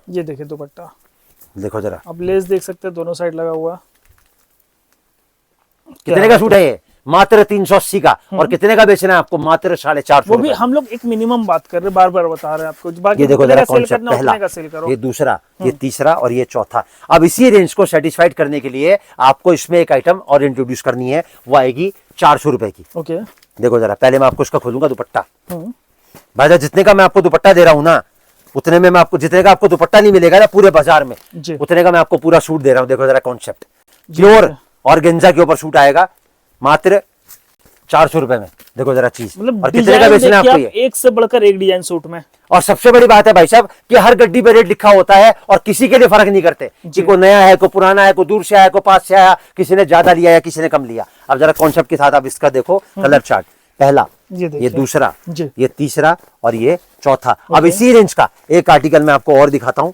Speaker 1: ये देखिए दुपट्टा,
Speaker 2: देखो जरा
Speaker 1: अब लेस देख सकते हैं दोनों साइड लगा हुआ।
Speaker 2: कितने का सूट है ये, मात्र 380 का। और कितने का बेचना है आपको, मात्र 450।
Speaker 1: वो भी हम लोग एक मिनिमम बात कर रहे हैं, बार बार बता रहे हैं आपको। बाकी
Speaker 2: ये देखो
Speaker 1: जितने
Speaker 2: जरा
Speaker 1: का सेल
Speaker 2: कॉन्सेप्ट,
Speaker 1: करना
Speaker 2: पहला,
Speaker 1: उतने का सेल करो।
Speaker 2: ये दूसरा, ये तीसरा और ये चौथा। अब इसी रेंज को सेटिस्फाइड करने के लिए आपको इसमें एक आइटम और इंट्रोड्यूस करनी है, वो आएगी 400 रुपए की।
Speaker 1: ओके,
Speaker 2: देखो जरा, पहले मैं आपको इसका खोलूंगा दुपट्टा। भाई साहब, जितने का मैं आपको दुपट्टा दे रहा हूं ना, उतने में मैं आपको, जितने का आपको दुपट्टा नहीं मिलेगा ना पूरे बाजार में,
Speaker 1: जी।
Speaker 2: उतने का मैं आपको पूरा सूट दे रहा हूं। देखो जरा कॉन्सेप्ट, प्योर ऑर्गेन्जा के ऊपर सूट आएगा मात्र 400 रुपए में। देखो जरा चीज,
Speaker 1: मतलब
Speaker 2: और कितने का बेचना है आपको ये।
Speaker 1: एक से बढ़कर एक डिजाइन सूट में।
Speaker 2: और सबसे बड़ी बात है भाई साहब कि हर गड्डी पे रेट लिखा होता है और किसी के लिए फर्क नहीं करते कि कोई नया है, कोई पुराना है, कोई दूर से आया, कोई पास से आया, किसी ने ज्यादा लिया या किसी ने कम लिया। अब जरा कॉन्सेप्ट के साथ आप इसका देखो कलर चार्ट, पहला, ये दूसरा, ये तीसरा और ये चौथा। अब इसी रेंज का एक आर्टिकल मैं आपको और दिखाता हूं।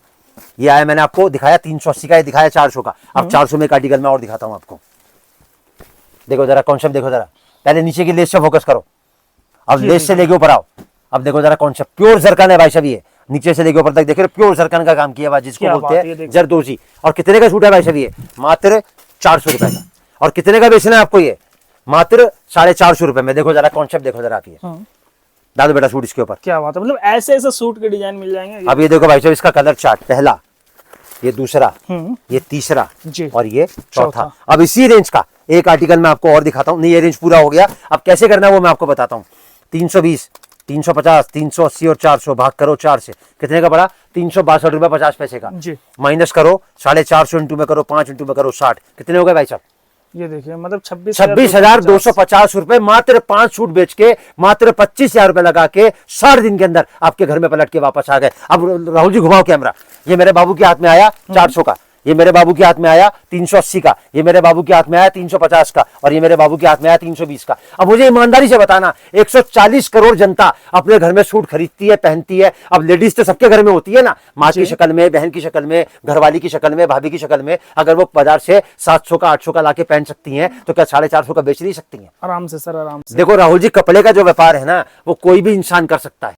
Speaker 2: ये आया, मैंने आपको दिखाया 380 का, ये दिखाया 400 का। अब 400 में एक आर्टिकल मैं और दिखाता हूं आपको। देखो जरा कॉन्सेप्ट, देखो जरा, पहले नीचे की लेस से फोकस करो, अब लेस से लेके ऊपर आओ। अब देखो जरा कॉन्सेप्ट, प्योर जरकन है भाई साहब, ये नीचे से लेके ऊपर तक देख रहे हो, प्योर जरकन का काम किया हुआ, जिसको बोलते हैं जरदोजी। और कितने का सूट है भाई साहब ये, मात्र 400 रुपए का। और कितने का बेचना है आपको ये, मात्र 450 रुपए में। देखो जरा कॉन्सेप्ट, देखो जरा आप ये, डालो बेटा सूट इसके ऊपर।
Speaker 1: क्या बात है, मतलब ऐसे ऐसे सूट के डिजाइन मिल जाएंगे।
Speaker 2: अब ये देखो भाई साहब, इसका कलर चार्ट, पहला, ये दूसरा, ये तीसरा और ये चौथा। अब इसी रेंज का एक आर्टिकल मैं आपको और दिखाता हूं। नहीं, ये रेंज पूरा हो गया, अब कैसे करना है वो मैं आपको बताता हूं। 320, 350, 380 और 400 भाग करो 4 से, कितने का पड़ा, 362 रुपए 50 पैसे का। माइनस करो 450 इंटू में करो, 5 इंटू में करो 60, कितने हो गए भाई साहब,
Speaker 1: ये देखिए, मतलब
Speaker 2: 26,250 रुपए। मात्र 5 सूट बेच के मात्र 25,000 रुपए लगा के 60 दिन के अंदर आपके घर में पलट के वापस आ गए। अब राहुल जी घुमाओ कैमरा, ये मेरे बाबू के हाथ में आया 400 का, ये मेरे बाबू के हाथ में आया 380 का, ये मेरे बाबू के हाथ में आया 350 का, और ये मेरे बाबू के हाथ में आया 320 का। अब मुझे ईमानदारी से बताना, 140 करोड़ जनता अपने घर में सूट खरीदती है, पहनती है। अब लेडीज तो सबके घर में होती है ना, माँ की शक्ल में, बहन की शक्ल में, घरवाली की शक्ल में, भाभी की शक्ल में। अगर वो बाजार से 700 का 800 का लाके पहन सकती हैं, तो क्या 450 का बेच नहीं सकती हैं?
Speaker 1: आराम से सर, आराम से।
Speaker 2: देखो राहुल जी, कपड़े का जो व्यापार है ना, वो कोई भी इंसान कर सकता है,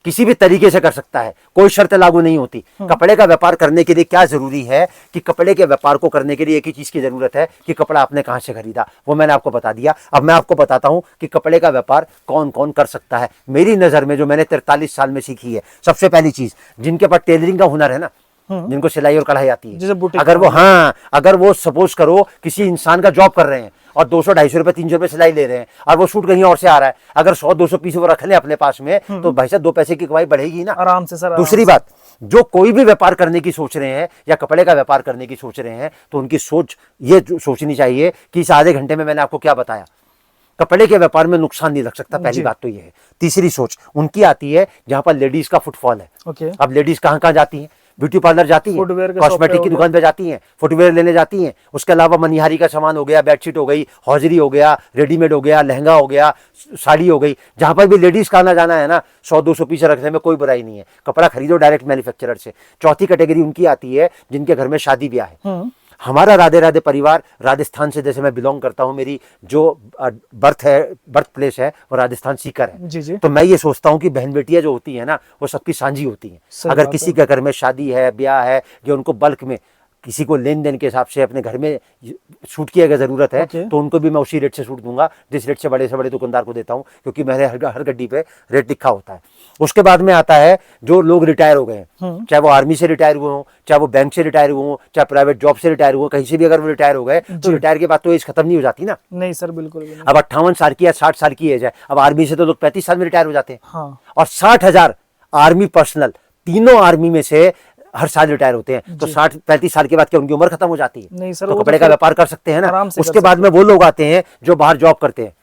Speaker 2: किसी भी तरीके से कर सकता है, कोई शर्त लागू नहीं होती। कपड़े का व्यापार करने के लिए क्या जरूरी है कि कपड़े के व्यापार को करने के लिए एक ही चीज की जरूरत है कि कपड़ा आपने कहां से खरीदा, वो मैंने आपको बता दिया। अब मैं आपको बताता हूं कि कपड़े का व्यापार कौन कौन कर सकता है। मेरी नजर में जो मैंने 43 साल में सीखी है, सबसे पहली चीज, जिनके पास टेलरिंग का हुनर है ना, जिनको सिलाई और कढ़ाई आती है, अगर वो सपोज करो किसी इंसान का जॉब कर रहे हैं और 200-250 रुपए 300 रुपए सिलाई ले रहे हैं, और वो सूट कहीं और से आ रहा है, अगर 100-200 पीस वो रख ले अपने पास में, तो भाई साहब 2 पैसे की कमाई बढ़ेगी ना,
Speaker 1: आराम से सर।
Speaker 2: दूसरी बात, जो कोई भी व्यापार करने की सोच रहे हैं या कपड़े का व्यापार करने की सोच रहे हैं, तो उनकी सोच ये सोचनी चाहिए कि इस आधे घंटे में मैंने आपको क्या बताया, कपड़े के व्यापार में नुकसान नहीं लग सकता। पहली बात तो ये है। तीसरी सोच उनकी आती है जहां पर लेडीज का फुटफॉल है। अब लेडीज कहां कहां जाती हैं, ब्यूटी पार्लर जाती हैं, कॉस्मेटिक की दुकान पे जाती हैं, फुटवेयर लेने जाती हैं, उसके अलावा मनिहारी का सामान हो गया, बेडशीट हो गई, हौजरी हो गया, रेडीमेड हो गया, लहंगा हो गया, साड़ी हो गई। जहां पर भी लेडीज का आना जाना है ना, 100-200 पीस रखने में कोई बुराई नहीं है। कपड़ा खरीदो डायरेक्ट मैन्युफैक्चरर से। चौथी कैटेगरी उनकी आती है जिनके घर में शादी ब्याह है। हमारा राधे राधे परिवार राजस्थान से, जैसे मैं बिलोंग करता हूं, मेरी जो बर्थ प्लेस है वो राजस्थान सीकर है।
Speaker 1: जी।
Speaker 2: तो मैं ये सोचता हूं कि बहन बेटियां जो होती है ना, वो सबकी साझी होती हैं। अगर किसी के घर में शादी है, ब्याह है, जो उनको बल्क में किसी को लेन देन के हिसाब से अपने घर में शूट की अगर जरूरत है, तो उनको भी मैं उसी रेट से शूट दूंगा जिस रेट से बड़े दुकानदार को देता हूं, क्योंकि मेरे हर गड्डी पे रेट लिखा होता है। उसके बाद में आता है जो लोग रिटायर हो गए हैं, चाहे वो आर्मी से रिटायर हुए हों, चाहे वो बैंक से रिटायर हुए हों, चाहे प्राइवेट जॉब से रिटायर हुए, कहीं से भी अगर वो रिटायर हो गए, तो रिटायर के बाद तो एज खत्म नहीं हो जाती ना।
Speaker 1: नहीं सर, बिल्कुल भी नहीं।
Speaker 2: अब 58 साल की या 60 साल की एज है, अब आर्मी से तो लोग 35 साल में रिटायर हो जाते हैं। और 60,000 आर्मी पर्सनल, तीनों आर्मी में से हर साल रिटायर होते हैं, तो 60-35 साल के बाद क्या उनकी उम्र खत्म हो जाती है?
Speaker 1: नहीं सर,
Speaker 2: तो कपड़े का व्यापार कर सकते हैं ना। उसके बाद में वो लोग आते हैं जो बाहर जॉब करते हैं।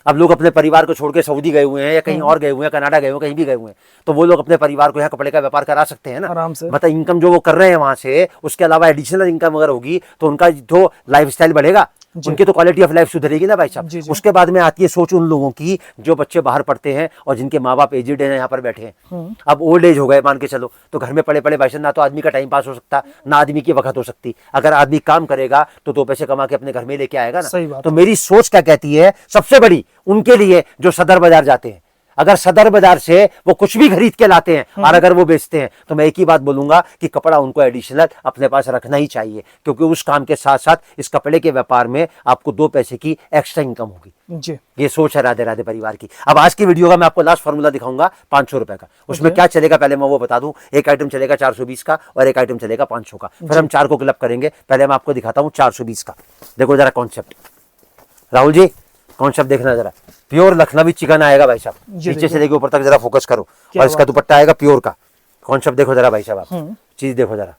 Speaker 2: अब लोग अपने परिवार को छोड़ के सऊदी गए हुए हैं या कहीं और गए हुए हैं, कनाडा गए हुए हैं, कहीं भी गए हुए हैं, तो वो लोग अपने परिवार को यहाँ कपड़े का व्यापार करा सकते हैं ना
Speaker 1: आराम से।
Speaker 2: मतलब इनकम जो वो कर रहे हैं वहां से, उसके अलावा एडिशनल इनकम अगर होगी तो उनका जो लाइफस्टाइल बढ़ेगा, उनकी तो क्वालिटी ऑफ लाइफ सुधरेगी ना भाई साहब। उसके बाद में आती है सोच उन लोगों की जो बच्चे बाहर पढ़ते हैं और जिनके माँ बाप एजेड हैं, यहाँ पर बैठे हैं, अब ओल्ड एज हो गए मान के चलो, तो घर में पड़े पड़े भाई साहब ना तो आदमी का टाइम पास हो सकता, ना आदमी की वक्त हो सकती। अगर आदमी काम करेगा तो 2 पैसे कमा के अपने घर में लेके आएगा ना। तो मेरी सोच क्या कहती है, सबसे बड़ी उनके लिए जो सदर बाजार जाते हैं, अगर सदर बाजार से वो कुछ भी खरीद के लाते हैं और अगर वो बेचते हैं, तो मैं एक ही बात बोलूंगा कि कपड़ा उनको एडिशनल अपने पास रखना ही चाहिए, क्योंकि उस काम के साथ साथ इस कपड़े के व्यापार में आपको 2 पैसे की एक्स्ट्रा इनकम होगी जी। ये सोच है राधे राधे परिवार की। अब आज की वीडियो का मैं आपको लास्ट फॉर्मूला दिखाऊंगा 500 रुपए का। उसमें क्या चलेगा पहले मैं वो बता दूं। एक आइटम चलेगा 420 का और एक आइटम चलेगा 500 का, फिर हम 4 को क्लब करेंगे। पहले मैं आपको दिखाता हूं 420 का। देखो जरा कॉन्सेप्ट, राहुल जी कॉन्सेप्ट देखना जरा, प्योर लखनवी चिकन आएगा भाई साहब, नीचे से लेके ऊपर तक जरा फोकस करो, और इसका दुपट्टा आएगा प्योर का। कॉन्सेप्ट देखो जरा भाई साहब, आप चीज देखो जरा।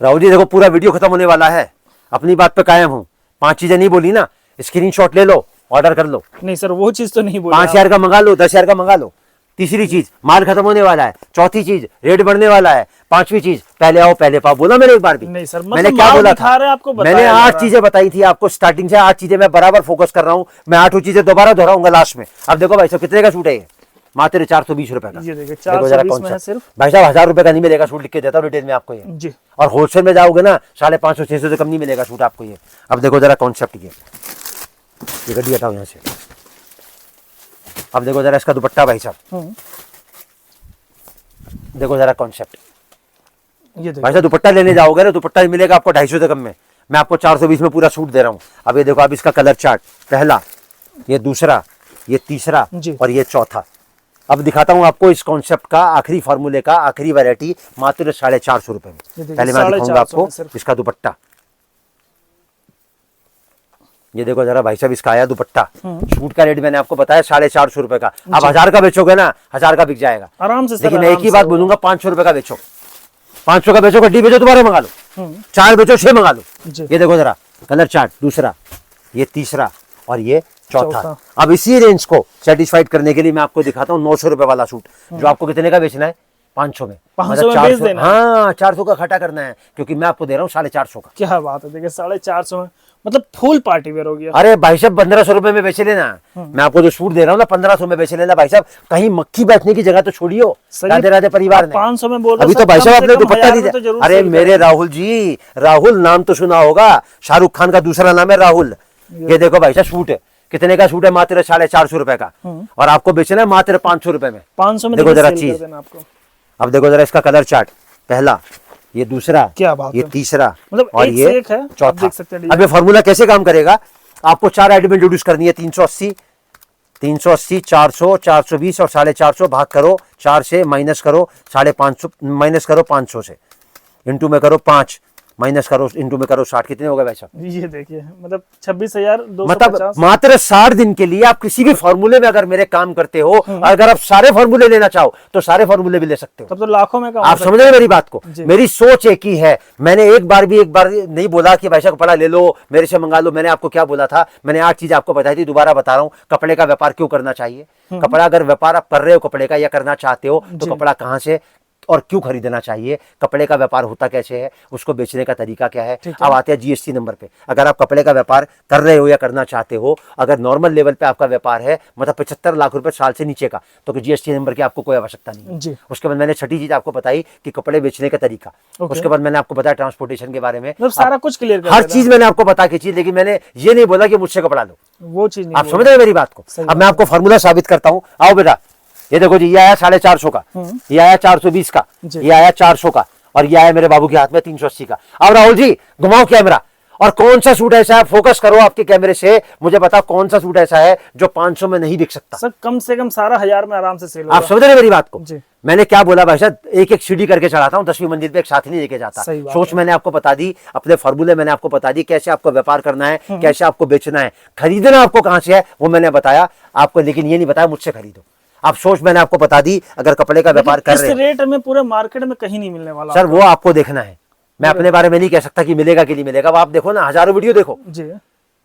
Speaker 2: राहुल जी देखो पूरा वीडियो खत्म होने वाला है, अपनी बात पे कायम हूं। 5 चीजें नहीं बोली ना, स्क्रीनशॉट ले लो, ऑर्डर कर लो।
Speaker 1: नहीं सर वो चीज तो नहीं बोली।
Speaker 2: 5,000 का मंगा लो, 10,000 का मंगा लो। तीसरी चीज माल खत्म होने वाला है। चौथी चीज रेट बढ़ने वाला है। 5वीं चीज पहले आओ पहले पाओ। बोला मैंने एक बार भी?
Speaker 1: नहीं सर,
Speaker 2: मैंने क्या बोला था?
Speaker 1: आपको
Speaker 2: मैंने 8 चीजें बताई थी आपको स्टार्टिंग से। 8 चीजें मैं बराबर फोकस कर रहा हूं। मैं 8 चीजें दोबारा दोहराऊंगा लास्ट में। अब देखो भाई साहब कितने का सूट है ये? मात्र 420 रुपए का। देखो जरा कौन सा भाई साहब, 1000 रुपए का नहीं मिलेगा सूट, लिख के देता हूं रिटेल में आपको ये जी। और होलसेल में जाओगे ना 550-600 से कम नहीं मिलेगा सूट आपको ये। अब देखो जरा कॉन्सेप्ट, ये गड्डी हटाओ यहाँ से। अब देखो जरा इसका दुपट्टा भाई साहब, देखो जरा कॉन्सेप्ट। भाई साहब दुपट्टा लेने जाओगे ना, दुपट्टा मिलेगा आपको 250 से कम में। मैं आपको 420 में पूरा सूट दे रहा हूँ। अब ये देखो, अब इसका कलर चार्ट, पहला, ये दूसरा, ये तीसरा और ये चौथा। अब दिखाता हूँ आपको इस कॉन्सेप्ट का आखिरी फार्मूले का आखिरी वैरायटी मात्र 450 रुपए में। पहले मैं दिखाऊंगा आपको इसका दुपट्टा। ये देखो जरा भाई साहब, इसका आया दुपट्टा। सूट का रेट मैंने आपको बताया 450 रुपए का। अब 1000 का बेचोगे ना, 1000 का बिक जाएगा
Speaker 1: आराम से।
Speaker 2: लेकिन मैं एक ही बात बोलूंगा, 500 रुपए का बेचो। 500 का बेचो, गड्डी बेचो, दोबारा मंगा लो। 4 बेचो, 6 मंगा लो। ये देखो जरा कलर चार्ट, दूसरा, ये तीसरा और ये चौथा। अब इसी रेंज को सेटिस्फाइड करने के लिए मैं आपको दिखाता हूँ 900 रुपए वाला सूट, जो आपको कितने का बेचना है? 500 में।
Speaker 1: 500 में बेच देना।
Speaker 2: हाँ 400 का खटा करना है, क्योंकि मैं आपको दे रहा हूँ 450 का।
Speaker 1: क्या बात है, देखिए 450 में मतलब फुल पार्टी वेयर हो गया।
Speaker 2: अरे भाई साहब 1500 रुपए में बेच लेना। मैं आपको जो सूट दे रहा हूँ ना 1500 में बेच लेना भाई साहब। कहीं मक्खी बैठने की जगह तो छोड़ियो राधे राधे परिवार ने।
Speaker 1: 500 में बोल
Speaker 2: अभी तो भाई साहब आपने दुपट्टा दिया। अरे मेरे राहुल जी, राहुल नाम तो सुना होगा, शाहरुख खान का दूसरा नाम है राहुल। ये देखो भाई साहब सूट है, कितने का सूट है? मात्र 450 रुपए का, और आपको बेचना है मात्र 500 रुपए में।
Speaker 1: 500 में
Speaker 2: देखो जरा चीज। अब देखो जरा इसका कलर चार्ट, पहला, ये दूसरा,
Speaker 1: क्या बात
Speaker 2: ये
Speaker 1: है?
Speaker 2: तीसरा
Speaker 1: मतलब
Speaker 2: और ये चौथा। अब ये फॉर्मूला कैसे काम करेगा? आपको 4 आइटम इंट्रोड्यूस करनी है। 380, 400, 420 और 450 भाग करो 4 से, माइनस करो 550, माइनस करो 500 से, इंटू में करो 5, माइनस करो इंटू में करो 60। कितने हो गए भाई साहब?
Speaker 1: ये देखिए मतलब 26,250।
Speaker 2: मतलब मात्र 60 दिन के लिए आप किसी भी फॉर्मूले में अगर मेरे काम करते हो, अगर आप सारे फॉर्मूले लेना चाहो तो सारे फॉर्मूले भी ले सकते हो।
Speaker 1: तब तो लाखों में
Speaker 2: आप समझ रहे मेरी बात को? मेरी सोच एक ही है। मैंने एक बार नहीं बोला कि भाई साहब कपड़ा ले लो मेरे से मंगा लो। मैंने आपको क्या बोला था? मैंने 8 चीज आपको बताई थी, दोबारा बता रहा हूँ। कपड़े का व्यापार क्यों करना चाहिए? कपड़ा अगर व्यापार आप कर रहे हो कपड़े का या करना चाहते हो, तो कपड़ा कहाँ से और क्यों खरीदना चाहिए? कपड़े का व्यापार होता कैसे है? उसको बेचने का तरीका क्या है? अब आते हैं जीएसटी नंबर पे। अगर आप कपड़े का व्यापार कर रहे हो या करना चाहते हो, अगर नॉर्मल लेवल पे आपका व्यापार है, मतलब 75 लाख रुपए साल से नीचे का, तो जीएसटी नंबर की आपको कोई आवश्यकता नहीं है। उसके बाद मैंने 6ठी चीज आपको बताई कि कपड़े बेचने का तरीका। उसके बाद मैंने आपको बताया ट्रांसपोर्टेशन के बारे में।
Speaker 1: सारा कुछ क्लियर,
Speaker 2: हर चीज मैंने आपको बता के चीज, लेकिन मैंने ये नहीं बोला कि मुझसे कपड़ा लो।
Speaker 1: वो चीज
Speaker 2: आप समझ रहे मेरी बात को? अब मैं आपको फॉर्मूला साबित करता हूँ। आओ बेटा, ये देखो जी, ये आया 450 का, ये आया 420 का, ये आया 400 का, और ये आया मेरे बाबू के हाथ में 380 का। अब राहुल जी घुमाओ कैमरा, और कौन सा सूट ऐसा है, फोकस करो आपके कैमरे से, मुझे बताओ कौन सा सूट ऐसा है जो 500 में नहीं बिक सकता?
Speaker 1: सर कम से कम सारा 1000 में आराम से सेल होगा।
Speaker 2: आप समझ रहे मेरी बात को? मैंने क्या बोला भाई साहब, एक एक सीढ़ी करके चढ़ाता हूँ, 10वीं मंजिल पे एक साथ ही नहीं लेके जाता। सोच मैंने आपको बता दी, अपने फॉर्मूले मैंने आपको बता दी, कैसे आपको व्यापार करना है, कैसे आपको बेचना है, खरीदना आपको कहां से है वो मैंने बताया आपको, लेकिन ये नहीं बताया मुझसे खरीदो। आप सोच मैंने आपको बता दी, अगर कपड़े का व्यापार कर रहे हैं,
Speaker 1: इस रेट में पूरे मार्केट में कहीं नहीं मिलने वाला।
Speaker 2: सर वो आपको देखना है। मैं अपने बारे में नहीं कह सकता कि मिलेगा कि नहीं मिलेगा। अब आप देखो ना, हजारों वीडियो देखो,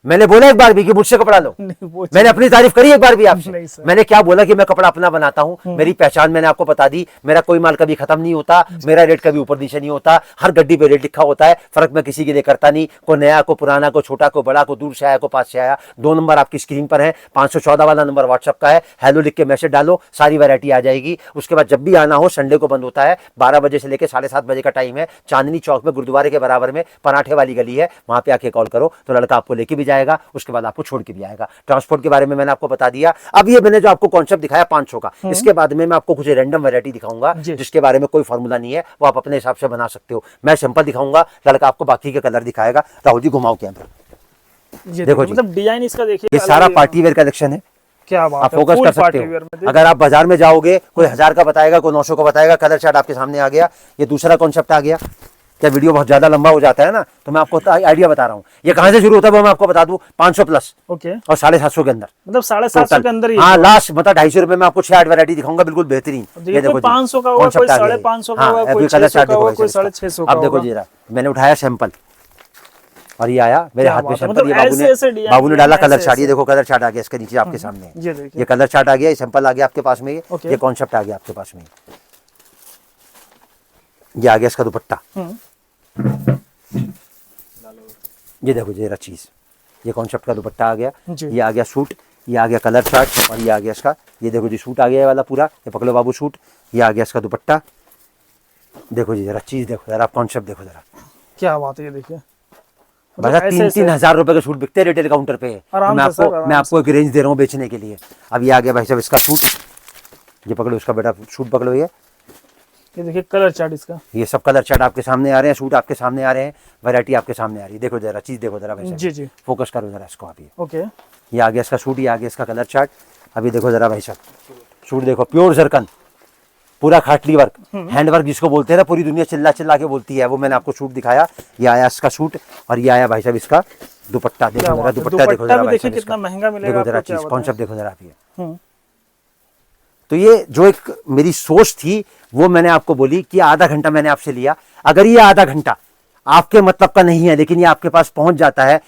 Speaker 2: मैंने बोला एक बार भी कि मुझसे कपड़ा लो?
Speaker 1: नहीं, वो
Speaker 2: मैंने अपनी तारीफ करी एक बार भी आपसे?
Speaker 1: नहीं सर।
Speaker 2: मैंने क्या बोला कि मैं कपड़ा अपना बनाता हूं, मेरी पहचान मैंने आपको बता दी, मेरा कोई माल कभी खत्म नहीं होता, मेरा रेट कभी ऊपर नीचे नहीं होता, हर गड्डी पे रेट लिखा होता है, फर्क मैं किसी के लिए करता नहीं, को नया को पुराना को छोटा को बड़ा को दूर से आया को पास से आया। 2 नंबर आपकी स्क्रीन पर है, 514 वाला नंबर व्हाट्सएप का है, हेलो लिख के मैसेज डालो, सारी वैरायटी आ जाएगी। उसके बाद जब भी आना हो, संडे को बंद होता है, 12 बजे से लेकर 7:30 बजे का टाइम है। चांदनी चौक में गुरुद्वारे के बराबर में पराठे वाली गली है, वहां पे आके कॉल करो तो लड़का आपको लेके भी जाएगा, उसके बाद आपको छोड़ के भी आएगा। ट्रांसपोर्ट के बारे में मैंने आपको बता दिया। अब ये मैंने जो आपको कॉन्सेप्ट दिखाया 500 का, इसके बाद में मैं आपको कुछ रैंडम वैरायटी दिखाऊंगा जिसके बारे में कोई फॉर्मूला नहीं है, वो आप अपने हिसाब से बना सकते हो। मैं सिंपल दिखाऊंगा, लड़का आपको बाकी के कलर दिखाएगा। राहुल जी घुमाओ कैमरा, देखो जी,
Speaker 1: मतलब डिजाइन इसका देखिए,
Speaker 2: ये सारा पार्टी वेयर कलेक्शन है।
Speaker 1: क्या बात
Speaker 2: आप
Speaker 1: है,
Speaker 2: फोकस
Speaker 1: full
Speaker 2: कर सकते
Speaker 1: party
Speaker 2: हो।
Speaker 1: wear में
Speaker 2: अगर आप बाजार में जाओगे, कोई 1000 का बताएगा, कोई 900 का बताएगा, कलर चार्ट आपके सामने आ गया। ये दूसरा कॉन्सेप्ट आ गया। क्या वीडियो बहुत ज्यादा लंबा हो जाता है ना, तो मैं आपको आइडिया बता रहा हूँ। ये कहां से शुरू होता है वो मैं आपको बता दूं, 500 प्लस
Speaker 1: ओके,
Speaker 2: और 750 के अंदर,
Speaker 1: मतलब 750 के अंदर ही।
Speaker 2: हाँ लास्ट मतलब 250 रुपए में आपको 6-8 वैरायटी दिखाऊंगा, बिल्कुल बेहतरीन।
Speaker 1: ये देखो 500 का होगा, कोई 550 का होगा, कोई 600 का होगा, कोई 650 का
Speaker 2: अब देखो
Speaker 1: होगा।
Speaker 2: जी, मैंने उठाया सैंपल और ये आया मेरे हाथ में सैंपल। ये
Speaker 1: मतलब
Speaker 2: बाबू ने डाला कलर चार्ट। ये देखो कलर चार्ट आ गया इसके नीचे आपके सामने,
Speaker 1: ये देखिए,
Speaker 2: ये कलर चार्ट आ गया, ये सैंपल आ गया आपके पास में, ये कॉन्सेप्ट आ गया आपके पास में, ये आ गया इसका दुपट्टा। ये देखो जरा चीज, ये कॉन्सेप्ट का दुपट्टा आ गया, ये आ गया सूट, ये आ गया कलर चार्ट और ये आ गया इसका, ये देखो जी सूट आ गया वाला पूरा, ये पकड़ो बाबू सूट, ये आ गया इसका दुपट्टा। देखो जी जरा चीज देखो जरा, कॉन्सेप्ट देखो जरा,
Speaker 1: क्या बात है। ये देखिए
Speaker 2: बता 3-3 हजार रुपए के सूट बिकते हैं रिटेल काउंटर पे। तो मैं आपको एक रेंज दे रहा हूँ बेचने के लिए। अब ये आ गया भाई साहब इसका सूट, ये पकड़ो इसका बेटा सूट पकड़ो,
Speaker 1: ये देखिए कलर चार्ट इसका,
Speaker 2: ये सब कलर चार्ट आपके सामने आ रहे हैं, सूट आपके सामने आ रहे हैं, वैरायटी आपके सामने आ रही है। देखो जरा चीज देखो जरा भाई साहब,
Speaker 1: जी जी,
Speaker 2: फोकस करो जरा इसको आप।
Speaker 1: ओके,
Speaker 2: ये आ गया इसका सूट, ये आ गया इसका कलर चार्ट। अभी देखो जरा भाई साहब सूट देखो, प्योर जरकन, पूरा खाटली वर्क, हैंड वर्क जिसको बोलते हैं ना, पूरी दुनिया चिल्ला चिल्ला के बोलती है, वो मैंने आपको सूट दिखाया। ये आया इसका सूट और ये आया भाई साहब इसका दुपट्टा। देखो जरा दुपट्टा देखो जरा भाई साहब,
Speaker 1: कितना महंगा मिलेगा,
Speaker 2: देखो जरा चीज कॉन्सेप्ट देखो जरा आप। ये तो ये जो एक मेरी सोच थी वो मैंने आपको बोली कि आधा घंटा मैंने आपसे लिया। अगर ये आधा घंटा आपके मतलब का नहीं है, लेकिन ये आपके पास पहुंच जाता है,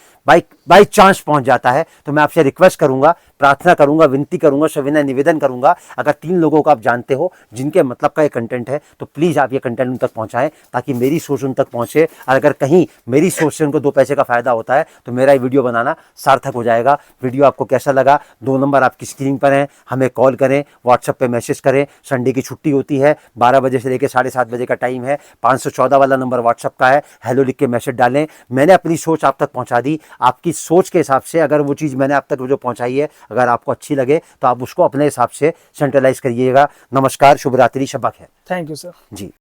Speaker 2: बाई चांस पहुंच जाता है, तो मैं आपसे रिक्वेस्ट करूंगा, प्रार्थना करूंगा, विनती करूंगा, सविनय निवेदन करूंगा, अगर 3 लोगों को आप जानते हो जिनके मतलब का ये कंटेंट है, तो प्लीज आप ये कंटेंट उन तक पहुंचाएं ताकि मेरी सोच उन तक पहुंचे। और अगर कहीं मेरी सोच से उनको 2 पैसे का फायदा होता है तो मेरा ये वीडियो बनाना सार्थक हो जाएगा। वीडियो आपको कैसा लगा, 2 नंबर आपकी स्क्रीन पर है, हमें कॉल करें, व्हाट्सएप पे मैसेज करें। संडे की छुट्टी होती है, 12 बजे से लेकर 7:30 बजे का टाइम है। 514 वाला नंबर व्हाट्सएप का है, हेलो लिख के मैसेज डालें। मैंने अपनी सोच आप तक पहुंचा दी। आपकी सोच के हिसाब से अगर वो चीज़ मैंने आप तक जो पहुंचाई है, अगर आपको अच्छी लगे तो आप उसको अपने हिसाब से सेंट्रलाइज करिएगा। नमस्कार, शुभ रात्रि, शब्बा खैर।
Speaker 1: Thank you sir
Speaker 2: ji.